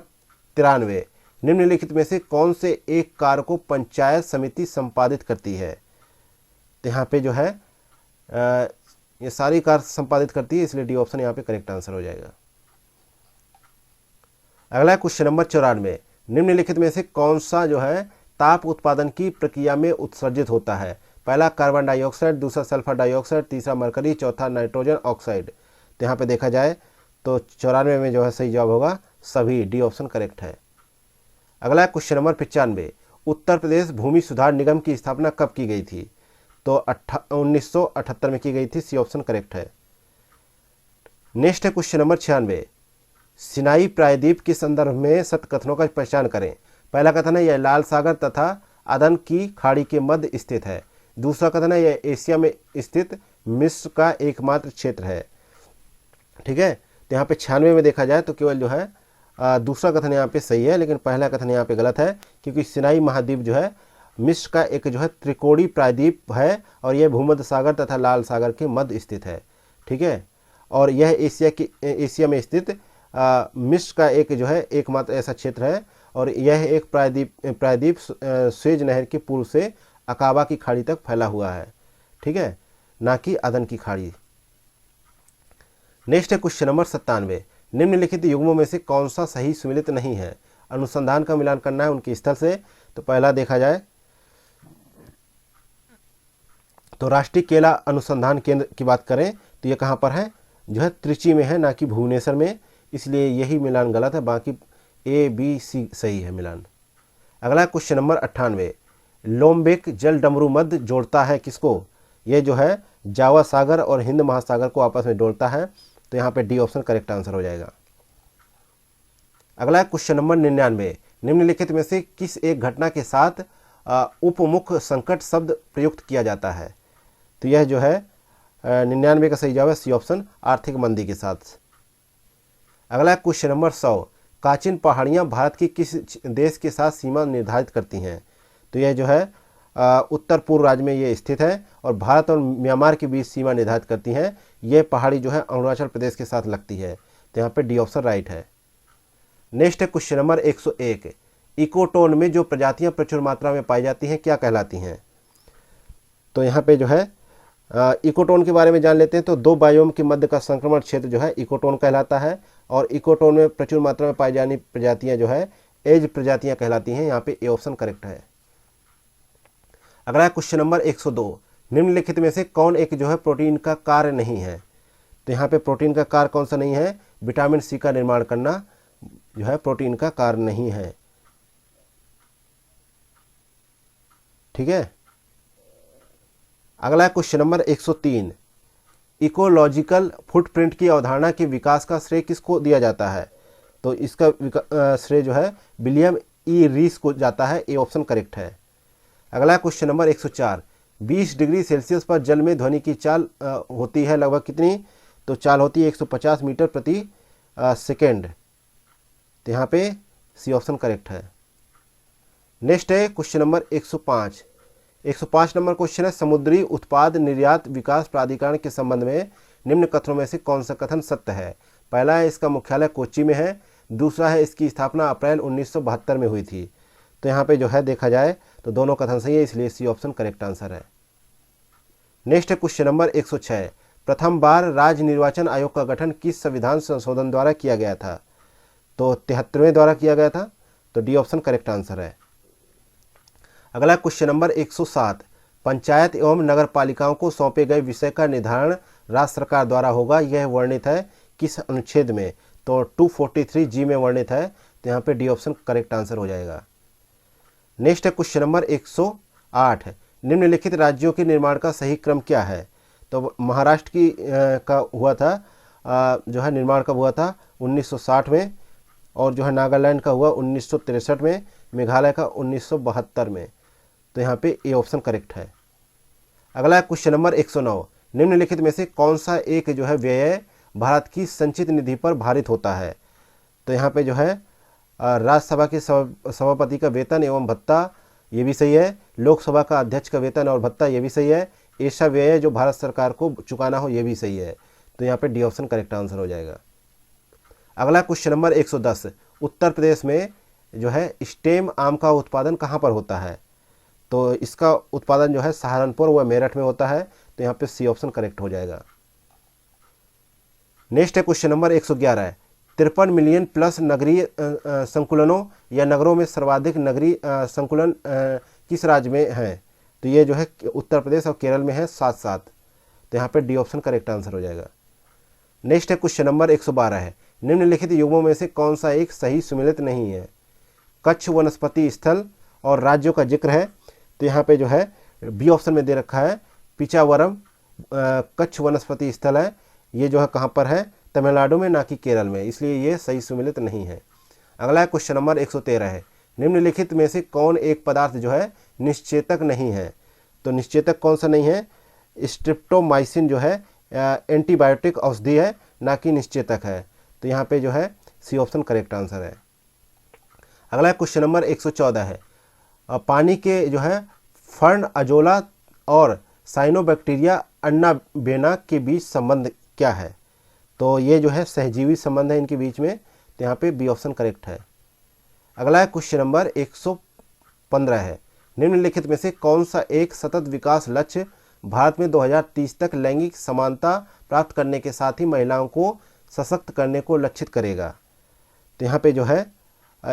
93, निम्नलिखित में से कौन से एक कार्य को पंचायत समिति संपादित करती है? तो यहाँ पे जो है ये सारी कार्य संपादित करती है, इसलिए डी ऑप्शन यहाँ पे करेक्ट आंसर हो जाएगा। अगला क्वेश्चन नंबर 94, निम्नलिखित में से कौन सा जो है ताप उत्पादन की प्रक्रिया में उत्सर्जित होता है? पहला कार्बन डाइऑक्साइड, दूसरा सल्फर डाइऑक्साइड, तीसरा मरकरी, चौथा नाइट्रोजन ऑक्साइड। तो यहाँ पे देखा जाए तो 94 में जो है सही जवाब होगा सभी, डी ऑप्शन करेक्ट है। अगला क्वेश्चन नंबर 95, उत्तर प्रदेश भूमि सुधार निगम की स्थापना कब की गई थी? तो 1978 में की गई थी, सी ऑप्शन करेक्ट है। नेक्स्ट है क्वेश्चन नंबर 96, सिनाई प्रायद्वीप के संदर्भ में सत्य कथनों का पहचान करें। पहला कथन है यह लाल सागर तथा अदन की खाड़ी के मध्य स्थित है। दूसरा कथन है यह एशिया में स्थित मिस्र का एकमात्र क्षेत्र है। ठीक है, तो यहाँ पे 96 में देखा जाए तो केवल जो है दूसरा कथन यहाँ पे सही है, लेकिन पहला कथन यहाँ पे गलत है, क्योंकि सिनाई महाद्वीप जो है मिस्र का एक जो है त्रिकोणीय प्रायद्वीप है और यह भूमध्य सागर तथा लाल सागर के मध्य स्थित है। ठीक है, और यह एशिया में स्थित मिस्र का एक जो है एकमात्र ऐसा क्षेत्र है और यह एक प्रायद्वीप स्वेज नहर के पूर्व से अकाबा की खाड़ी तक फैला हुआ है। ठीक है, ना कि अदन की खाड़ी। नेक्स्ट है क्वेश्चन नंबर 97, निम्नलिखित युग्मों में से कौन सा सही सुमेलित नहीं है? अनुसंधान का मिलान करना है उनके स्थल से। तो पहला देखा जाए तो राष्ट्रीय केला अनुसंधान केंद्र की बात करें तो ये कहाँ पर है? जो है त्रिची में है, ना कि भुवनेश्वर में, इसलिए यही मिलान गलत है। बाकी A, B, C सही है मिलान। अगला क्वेश्चन नंबर 98, लोमबेक जल डमरू मध्य जोड़ता है किसको? ये जो है जावा सागर और हिंद महासागर को आपस में जोड़ता है। तो यहाँ पे डी ऑप्शन करेक्ट आंसर हो जाएगा। अगला क्वेश्चन नंबर 99, निम्नलिखित में से किस एक घटना के साथ उपमुख संकट शब्द प्रयुक्त किया जाता है? तो यह जो है 99 का सही जवाब है सी ऑप्शन, आर्थिक मंदी के साथ। अगला क्वेश्चन नंबर 100, काचिन पहाड़ियाँ भारत की किस देश के साथ सीमा निर्धारित करती हैं? तो यह जो है उत्तर पूर्व राज्य में ये स्थित है और भारत और म्यांमार के बीच सीमा निर्धारित करती हैं। ये पहाड़ी जो है अरुणाचल प्रदेश के साथ लगती है। तो यहाँ पे डी ऑप्शन राइट है। नेक्स्ट है क्वेश्चन नंबर 101, इकोटोन में जो प्रजातियां प्रचुर मात्रा में पाई जाती हैं क्या कहलाती हैं? तो यहाँ पे जो है इकोटोन के बारे में जान लेते हैं। तो दो बायोम के मध्य का संक्रमण क्षेत्र जो है इकोटोन कहलाता है और इकोटोन में प्रचुर मात्रा में पाई जानी प्रजातियां जो है एज प्रजातियां कहलाती हैं। यहाँ पे ए ऑप्शन करेक्ट है। अगला क्वेश्चन नंबर 102, निम्नलिखित में से कौन एक जो है प्रोटीन का कार्य नहीं है? तो यहाँ पे प्रोटीन का कार्य कौन सा नहीं है? विटामिन सी का निर्माण करना जो है प्रोटीन का कार्य नहीं है। ठीक है, अगला क्वेश्चन नंबर 103, इकोलॉजिकल फुटप्रिंट की अवधारणा के विकास का श्रेय किसको दिया जाता है? तो इसका श्रेय जो है विलियम ई रीस को जाता है। ए ऑप्शन करेक्ट है। अगला क्वेश्चन नंबर 104, 20 डिग्री सेल्सियस पर जल में ध्वनि की चाल होती है लगभग कितनी? तो चाल होती है 150 मीटर प्रति सेकेंड। तो यहाँ पे सी ऑप्शन करेक्ट है। नेक्स्ट है क्वेश्चन नंबर 105। 105 नंबर क्वेश्चन है, समुद्री उत्पाद निर्यात विकास प्राधिकरण के संबंध में निम्न कथनों में से कौन सा कथन सत्य है? पहला है इसका मुख्यालय कोच्चि में है, दूसरा है इसकी स्थापना अप्रैल 1972 में हुई थी। तो यहाँ पे जो है देखा जाए तो दोनों कथन सही है, इसलिए सी ऑप्शन करेक्ट आंसर है। नेक्स्ट है क्वेश्चन नंबर 106, प्रथम बार राज्य निर्वाचन आयोग का गठन किस संविधान संशोधन द्वारा किया गया था? तो 73वें द्वारा किया गया था। तो डी ऑप्शन करेक्ट आंसर है। अगला क्वेश्चन नंबर 107, पंचायत एवं नगर पालिकाओं को सौंपे गए विषय का निर्धारण राज्य सरकार द्वारा होगा, यह वर्णित है किस अनुच्छेद में? तो 243G में वर्णित है। तो यहाँ पे डी ऑप्शन करेक्ट आंसर हो जाएगा। नेक्स्ट है क्वेश्चन नंबर 108, निम्नलिखित राज्यों के निर्माण का सही क्रम क्या है? तो महाराष्ट्र की का हुआ था जो है निर्माण कब हुआ था? 1960 में, और जो है नागालैंड का हुआ 1963 में, मेघालय का 1972 में। तो यहाँ पे ए ऑप्शन करेक्ट है। अगला क्वेश्चन नंबर 109, निम्नलिखित में से कौन सा एक जो है व्यय भारत की संचित निधि पर भारित होता है? तो यहाँ पे जो है राज्यसभा के सभापति का वेतन एवं भत्ता, ये भी सही है। लोकसभा का अध्यक्ष का वेतन और भत्ता, ये भी सही है। ऐसा व्यय जो भारत सरकार को चुकाना हो, ये भी सही है। तो यहाँ पे डी ऑप्शन करेक्ट आंसर हो जाएगा। अगला क्वेश्चन नंबर 110, उत्तर प्रदेश में जो है स्टेम आम का उत्पादन कहाँ पर होता है? तो इसका उत्पादन जो है सहारनपुर व मेरठ में होता है। तो यहाँ पे सी ऑप्शन करेक्ट हो जाएगा। नेक्स्ट है क्वेश्चन नंबर 111, 53 मिलियन प्लस नगरीय संकुलनों या नगरों में सर्वाधिक नगरीय संकुलन किस राज्य में है? तो ये जो है उत्तर प्रदेश और केरल में है, 7-7। तो यहाँ पे डी ऑप्शन करेक्ट आंसर हो जाएगा। नेक्स्ट है क्वेश्चन नंबर 112 है, निम्नलिखित युग्मों में से कौन सा एक सही सुमेलित नहीं है? कच्छ वनस्पति स्थल और राज्यों का जिक्र है। तो यहाँ पे जो है बी ऑप्शन में दे रखा है पिचावरम कच्छ वनस्पति स्थल है। ये जो है कहाँ पर है? तमिलनाडु में, ना कि केरल में, इसलिए ये सही सुमेलित नहीं है। अगला क्वेश्चन नंबर 113 है, निम्नलिखित में से कौन एक पदार्थ जो है निश्चेतक नहीं है? तो निश्चेतक कौन सा नहीं है? स्ट्रिप्टोमाइसिन जो है एंटीबायोटिक औषधि है, ना कि निश्चेतक है। तो यहाँ पे जो है सी ऑप्शन करेक्ट आंसर है। अगला क्वेश्चन नंबर 114 है, पानी के जो है फर्न अजोला और साइनोबैक्टीरिया अन्नाबेना के बीच संबंध क्या है? तो ये जो है सहजीवी संबंध है इनके बीच में, तो यहाँ पे बी ऑप्शन करेक्ट है। अगला है क्वेश्चन नंबर 115 है, निम्नलिखित में से कौन सा एक सतत विकास लक्ष्य भारत में 2030 तक लैंगिक समानता प्राप्त करने के साथ ही महिलाओं को सशक्त करने को लक्षित करेगा? तो यहाँ पे जो है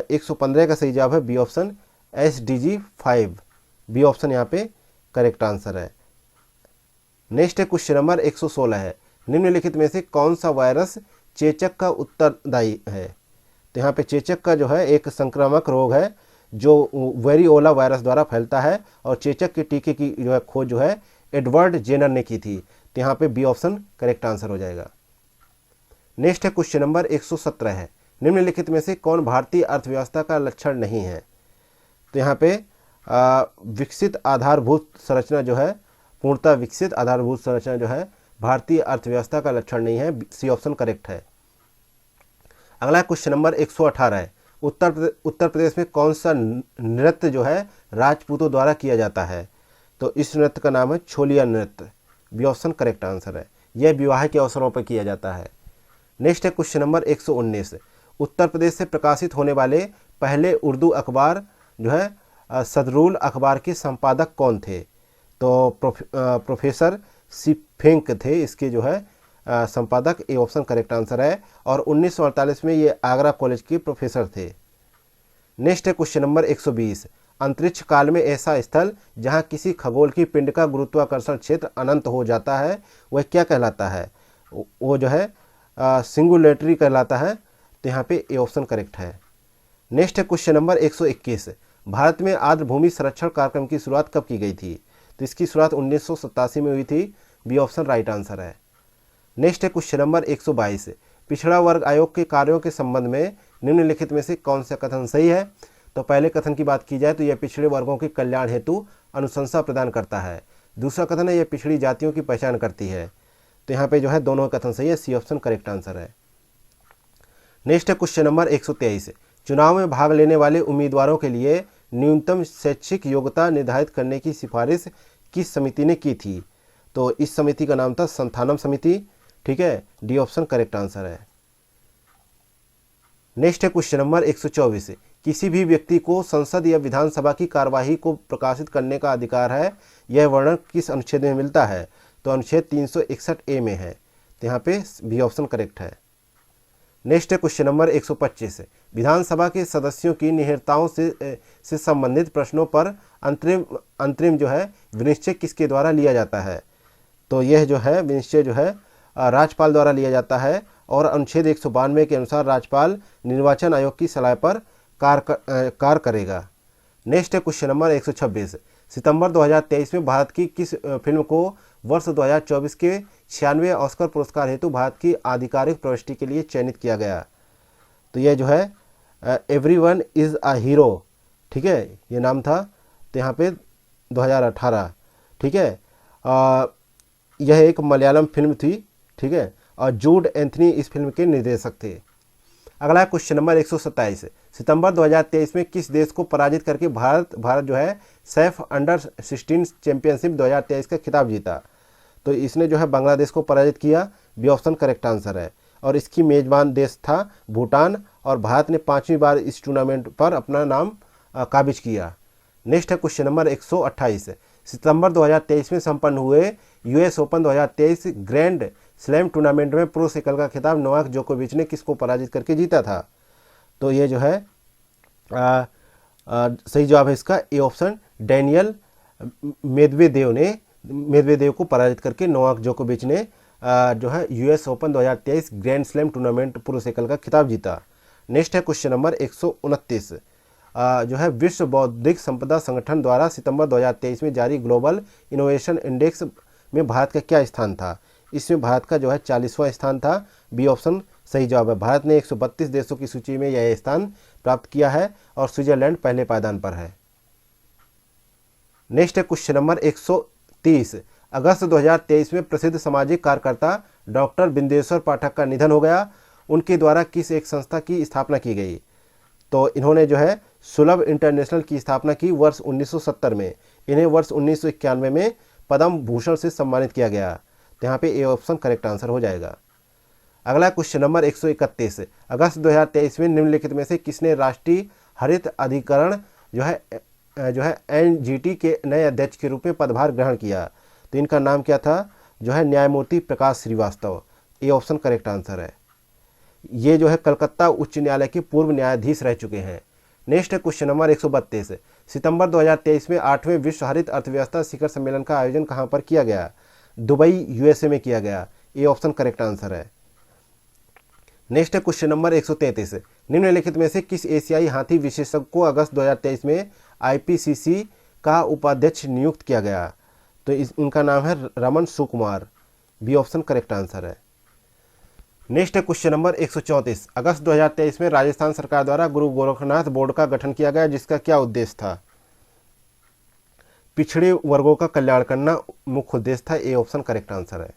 115 का सही जवाब है B option SDG 5। B option यहाँ पे करेक्ट आंसर है। नेक्स्ट है क्वेश्चन नंबर 116 है, निम्नलिखित में से कौन सा वायरस चेचक का उत्तरदायी है? तो यहाँ पे चेचक का जो है एक संक्रामक रोग है जो वेरिओला वायरस द्वारा फैलता है और चेचक के टीके की जो है खोज जो है एडवर्ड जेनर ने की थी। तो यहाँ पे बी ऑप्शन करेक्ट आंसर हो जाएगा। नेक्स्ट है क्वेश्चन नंबर 117 है, निम्नलिखित में से कौन भारतीय अर्थव्यवस्था का लक्षण नहीं है? तो यहाँ पे विकसित आधारभूत संरचना जो है, पूर्णतः विकसित आधारभूत संरचना जो है भारतीय अर्थव्यवस्था का लक्षण नहीं है। सी ऑप्शन करेक्ट है। अगला क्वेश्चन नंबर 118 है, उत्तर प्रदेश में कौन सा नृत्य जो है राजपूतों द्वारा किया जाता है? तो इस नृत्य का नाम है छोलिया नृत्य। बी ऑप्शन करेक्ट आंसर है। यह विवाह के अवसरों पर किया जाता है। नेक्स्ट है क्वेश्चन नंबर 119, उत्तर प्रदेश से प्रकाशित होने वाले पहले उर्दू अखबार जो है सदरुल अखबार के संपादक कौन थे? तो प्रोफेसर सिफेंक थे इसके जो है संपादक। ए ऑप्शन करेक्ट आंसर है। और 1948 में ये आगरा कॉलेज के प्रोफेसर थे। नेक्स्ट है क्वेश्चन नंबर 120, अंतरिक्ष काल में ऐसा स्थल जहां किसी खगोल की पिंड का गुरुत्वाकर्षण क्षेत्र अनंत हो जाता है वह क्या कहलाता है? वो जो है सिंगुलेटरी कहलाता है। तो यहाँ पे ए ऑप्शन करेक्ट है। नेक्स्ट है क्वेश्चन नंबर 121, भारत में आर्द्र भूमि संरक्षण कार्यक्रम की शुरुआत कब की गई थी? तो इसकी शुरुआत 1987 में हुई थी। बी ऑप्शन राइट आंसर है। नेक्स्ट है क्वेश्चन नंबर 122, पिछड़ा वर्ग आयोग के कार्यों के संबंध में निम्नलिखित में से कौन सा कथन सही है? तो पहले कथन की बात की जाए तो यह पिछड़े वर्गों के कल्याण हेतु अनुशंसा प्रदान करता है। दूसरा कथन है यह पिछड़ी जातियों की पहचान करती है। तो यहाँ पे जो है दोनों कथन सही है। सी ऑप्शन करेक्ट आंसर है। नेक्स्ट है क्वेश्चन नंबर 123, चुनाव में भाग लेने वाले उम्मीदवारों के लिए न्यूनतम शैक्षिक योग्यता निर्धारित करने की सिफारिश किस समिति ने की थी? तो इस समिति का नाम था संथानम समिति। ठीक है, डी ऑप्शन करेक्ट आंसर है। नेक्स्ट है क्वेश्चन नंबर 124, किसी भी व्यक्ति को संसद या विधानसभा की कार्यवाही को प्रकाशित करने का अधिकार है, यह वर्णन किस अनुच्छेद में मिलता है? तो अनुच्छेद 361A में है। तो यहाँ पे बी ऑप्शन करेक्ट है। नेक्स्ट है क्वेश्चन नंबर 125, विधानसभा के सदस्यों की निहिरताओं से संबंधित प्रश्नों पर अंतरिम जो है विनिश्चय किसके द्वारा लिया जाता है? तो यह जो है विनिश्चय जो है राज्यपाल द्वारा लिया जाता है और अनुच्छेद 192 के अनुसार राज्यपाल निर्वाचन आयोग की सलाह पर कार्य करेगा। नेक्स्ट है क्वेश्चन नंबर 126, सितंबर 2023 में भारत की किस फिल्म को वर्ष 2024 के 96वें ऑस्कर पुरस्कार हेतु भारत की आधिकारिक प्रविष्टि के लिए चयनित किया गया? तो यह जो है एवरीवन इज़ अ हीरो, ठीक है, ये नाम था। तो यहाँ पे 2018, ठीक है, यह एक मलयालम फिल्म थी, ठीक है, और जूड एंथनी इस फिल्म के निर्देशक थे। अगला क्वेश्चन नंबर 127, सितंबर 2023 में किस देश को पराजित करके भारत जो है सैफ अंडर-16 चैंपियनशिप 2023 का खिताब जीता? तो इसने जो है बांग्लादेश को पराजित किया। बी ऑप्शन करेक्ट आंसर है। और इसकी मेजबान देश था भूटान और भारत ने 5वीं बार इस टूर्नामेंट पर अपना नाम काबिज किया। नेक्स्ट है क्वेश्चन नंबर 128, सितंबर 2023 में संपन्न हुए US open 2023 grand slam tournament में पुरुष एकल का खिताब नोवाक जोकोविच ने किसको पराजित करके जीता था? तो ये जो है सही जवाब है इसका ए ऑप्शन, डैनियल मेदवेदेव को पराजित करके नोवाक जोकोविच ने जो है US open 2023 grand slam tournament पुरुष एकल का खिताब जीता। नेक्स्ट है क्वेश्चन नंबर 129, जो है विश्व बौद्धिक संपदा संगठन द्वारा सितंबर 2023 में जारी ग्लोबल इनोवेशन इंडेक्स में भारत का क्या स्थान था? इसमें भारत का जो है 40वां स्थान था। बी ऑप्शन सही जवाब है। भारत ने 132 देशों की सूची में यह स्थान प्राप्त किया है और स्विट्जरलैंड पहले पायदान पर है। नेक्स्ट है क्वेश्चन नंबर 130, अगस्त 2023 में प्रसिद्ध सामाजिक कार्यकर्ता डॉक्टर बिंदेश्वर पाठक का निधन हो गया। उनके द्वारा किस एक संस्था की स्थापना की गई? तो इन्होंने जो है सुलभ इंटरनेशनल की स्थापना की वर्ष 1970 में। इन्हें वर्ष 1991 में पद्म भूषण से सम्मानित किया गया। तो यहाँ पे ए ऑप्शन करेक्ट आंसर हो जाएगा। अगला क्वेश्चन नंबर 131, अगस्त 2023 में निम्नलिखित में से किसने राष्ट्रीय हरित अधिकरण जो है एनजीटी के नए अध्यक्ष के रूप में पदभार ग्रहण किया? तो इनका नाम क्या था? जो है न्यायमूर्ति Prakash Srivastava. A option correct answer है। ये जो है कलकत्ता उच्च न्यायालय के पूर्व न्यायाधीश रह चुके हैं। नेक्स्ट क्वेश्चन नंबर 132, सितंबर 2023 में 8वें विश्व हरित अर्थव्यवस्था शिखर सम्मेलन का आयोजन कहां पर किया गया? दुबई यूएसए में किया गया। ए ऑप्शन करेक्ट आंसर है। नेक्स्ट क्वेश्चन नंबर 133, निम्नलिखित में से किस एशियाई हाथी विशेषज्ञ को अगस्त 2023 में आईपीसीसी का उपाध्यक्ष नियुक्त किया गया? तो उनका नाम है रमन सुकुमार। बी ऑप्शन करेक्ट आंसर है। नेक्स्ट क्वेश्चन नंबर 134, अगस्त 2023 में राजस्थान सरकार द्वारा गुरु गोरखनाथ बोर्ड का गठन किया गया, जिसका क्या उद्देश्य था? पिछड़े वर्गों का कल्याण करना मुख्य उद्देश्य था। ए ऑप्शन करेक्ट आंसर है।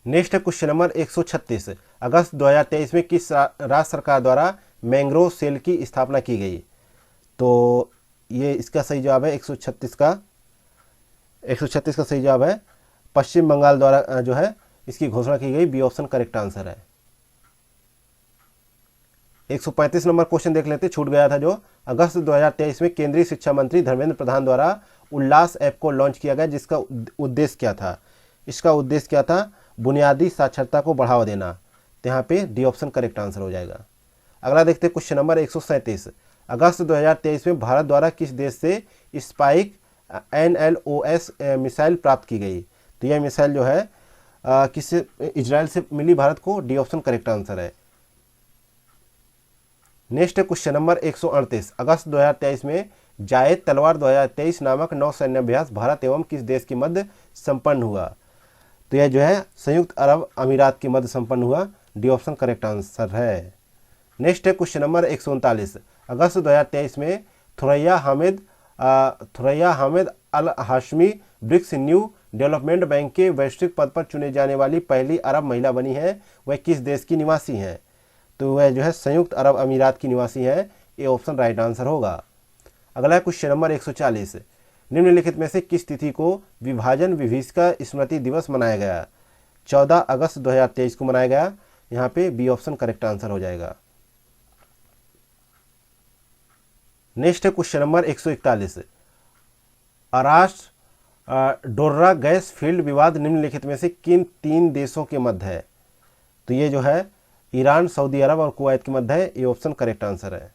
नेक्स्ट क्वेश्चन नंबर 136, अगस्त 2023 में किस राज्य सरकार द्वारा मैंग्रोव सेल की स्थापना की गई? तो ये इसका सही जवाब है 136 का 136 सही जवाब है। पश्चिम बंगाल द्वारा जो है इसकी घोषणा की गई। बी ऑप्शन करेक्ट आंसर है। 135 नंबर क्वेश्चन देख लेते, छूट गया था जो। अगस्त 2023 में केंद्रीय शिक्षा मंत्री धर्मेंद्र प्रधान द्वारा उल्लास ऐप को लॉन्च किया गया, जिसका उद्देश्य क्या था? इसका उद्देश्य क्या था? बुनियादी साक्षरता को बढ़ावा देना। तो यहाँ पे डी ऑप्शन करेक्ट आंसर हो जाएगा। अगला देखते क्वेश्चन नंबर 137, अगस्त 2023 में भारत द्वारा किस देश से स्पाइक NLOS मिसाइल प्राप्त की गई? तो यह मिसाइल जो है किससे? इजराइल से मिली भारत को। डी ऑप्शन करेक्ट आंसर है। नेक्स्ट क्वेश्चन नंबर 138, अगस्त 2023 में जायद तलवार 2023 नामक नौसैन्य अभ्यास भारत एवं किस देश के मध्य संपन्न हुआ? तो यह जो है संयुक्त अरब अमीरात के मध्य संपन्न हुआ। डी ऑप्शन करेक्ट आंसर है। नेक्स्ट क्वेश्चन नंबर 139, अगस्त 2023 में Thuraya Hamid Al Hashimi BRICS New Development Bank के वैश्विक पद पर चुने जाने वाली पहली अरब महिला बनी है। वह किस देश की निवासी हैं? तो वह जो है संयुक्त अरब अमीरात की निवासी है। ये ऑप्शन राइट आंसर होगा। अगला क्वेश्चन नंबर 140, निम्नलिखित में से किस तिथि को विभाजन विभीषिका स्मृति दिवस मनाया गया? 14 अगस्त 2023 को मनाया गया। यहाँ पे बी ऑप्शन करेक्ट आंसर हो जाएगा। Next question number 141, Arash Dorra gas field विवाद निम्नलिखित में से किन 3 देशों के मध्य है? तो ये जो है ईरान, सऊदी अरब और कुवैत के मध्य है। ये ऑप्शन करेक्ट आंसर है।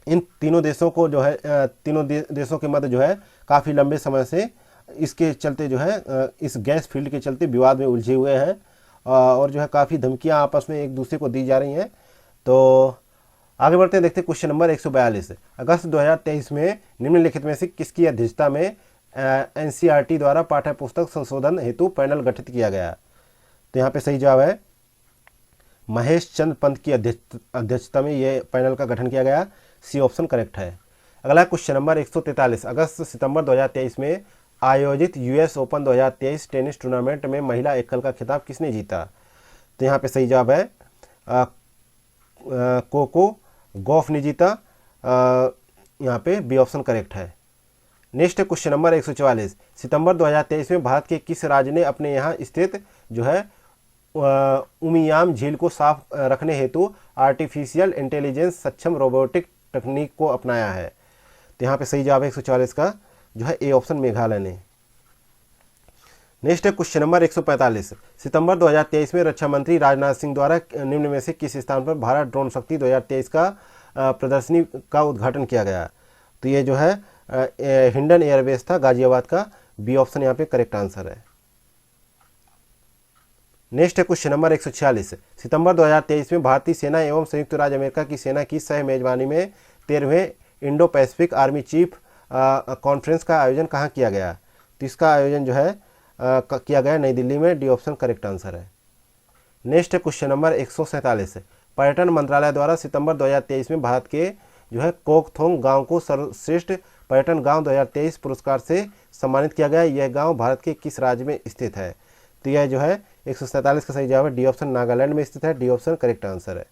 इन तीनों देशों को जो है तीनों देशों के मध्य जो है काफ़ी लंबे समय से इसके चलते जो है इस गैस फील्ड के चलते विवाद में उलझे हुए हैं और जो है काफ़ी धमकियां आपस में एक दूसरे को दी जा रही हैं। तो आगे बढ़ते हैं, देखते हैं क्वेश्चन नंबर 142, अगस्त 2023 में निम्नलिखित में से किसकी अध्यक्षता में NCERT द्वारा पाठ्य पुस्तक संशोधन हेतु पैनल गठित किया गया? तो यहाँ पे सही जवाब है महेश चंद्र पंत की अध्यक्षता में ये पैनल का गठन किया गया। सी ऑप्शन करेक्ट है। अगला क्वेश्चन नंबर 143, अगस्त सितंबर 2023 में आयोजित US ओपन 2023 टेनिस टूर्नामेंट में महिला एकल का खिताब किसने जीता? तो यहाँ पे सही जवाब है कोको गॉफ ने जीता। यहाँ पे बी ऑप्शन करेक्ट है। नेक्स्ट क्वेश्चन नंबर 144, सितंबर 2023 में भारत के किस राज्य ने अपने यहाँ स्थित जो है उमियाम झील को साफ रखने हेतु आर्टिफिशियल इंटेलिजेंस सक्षम रोबोटिक तकनीक को अपनाया है? तो यहाँ पे सही जवाब है 144 का जो है ए ऑप्शन मेघालय ने। नेक्स्ट क्वेश्चन नंबर 145, सितंबर 2023 में रक्षा मंत्री राजनाथ सिंह द्वारा निम्न में से किस स्थान पर भारत ड्रोन शक्ति 2023 का प्रदर्शनी का उद्घाटन किया गया? तो ये जो है हिंडन एयरबेस था गाजियाबाद का। बी ऑप्शन यहाँ पे करेक्ट आंसर है। नेक्स्ट क्वेश्चन नंबर 146, सितंबर 2023 में भारतीय सेना एवं संयुक्त राज्य अमेरिका की सेना की सह मेजबानी में 13वें Indo Pacific Army Chief Conference का आयोजन कहाँ किया गया? तो इसका आयोजन जो है किया गया नई दिल्ली में। डी ऑप्शन करेक्ट आंसर है। नेक्स्ट क्वेश्चन नंबर 147, पर्यटन मंत्रालय द्वारा सितंबर 2023 में भारत के जो है कोकथोंग गांव को सर्वश्रेष्ठ पर्यटन गांव 2023 पुरस्कार से सम्मानित किया गया। यह गांव भारत के किस राज्य में स्थित है? तो यह जो है 147 का सही जवाब है डी ऑप्शन नागालैंड में स्थित है। डी ऑप्शन करेक्ट आंसर है।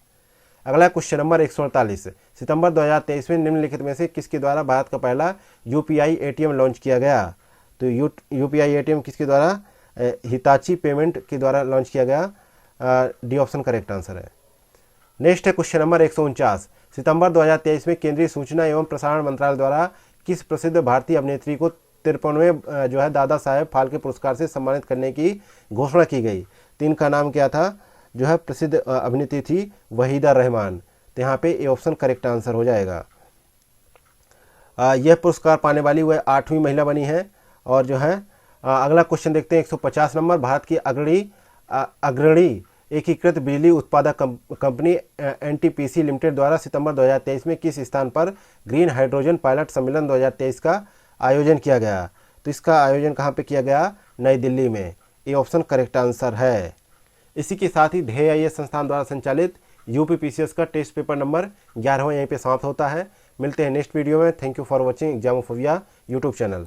अगला क्वेश्चन नंबर 148, सितंबर 2023 में निम्नलिखित में से किसके द्वारा भारत का पहला यूपीआई एटीएम लॉन्च किया गया? तो यूपीआई एटीएम किसके द्वारा? हिताची पेमेंट के द्वारा लॉन्च किया गया। डी ऑप्शन करेक्ट आंसर है। नेक्स्ट है क्वेश्चन नंबर 149, सितंबर 2023 में केंद्रीय सूचना एवं प्रसारण मंत्रालय द्वारा किस प्रसिद्ध भारतीय अभिनेत्री को 53वें जो है दादा साहेब फाल्के पुरस्कार से सम्मानित करने की घोषणा की गई? तो इनका नाम क्या था? जो है प्रसिद्ध अभिनेत्री थी वहीदा रहमान। तो यहाँ पे ए ऑप्शन करेक्ट आंसर हो जाएगा। यह पुरस्कार पाने वाली वह 8वीं महिला बनी है। और जो है अगला क्वेश्चन देखते हैं 150 नंबर, भारत की अग्रणी एकीकृत बिजली उत्पादक कंपनी एनटीपीसी लिमिटेड द्वारा सितंबर 2023 में किस स्थान पर ग्रीन हाइड्रोजन पायलट सम्मेलन 2023 का आयोजन किया गया? तो इसका आयोजन कहाँ पे किया गया? नई दिल्ली में। ये ऑप्शन करेक्ट आंसर है। इसी के साथ ही ध्येय आईएएस संस्थान द्वारा संचालित यूपीपीसीएस का टेस्ट पेपर नंबर 11वां यहीं पे समाप्त होता है। मिलते हैं नेक्स्ट वीडियो में। Thank you for watching Examophobia YouTube channel.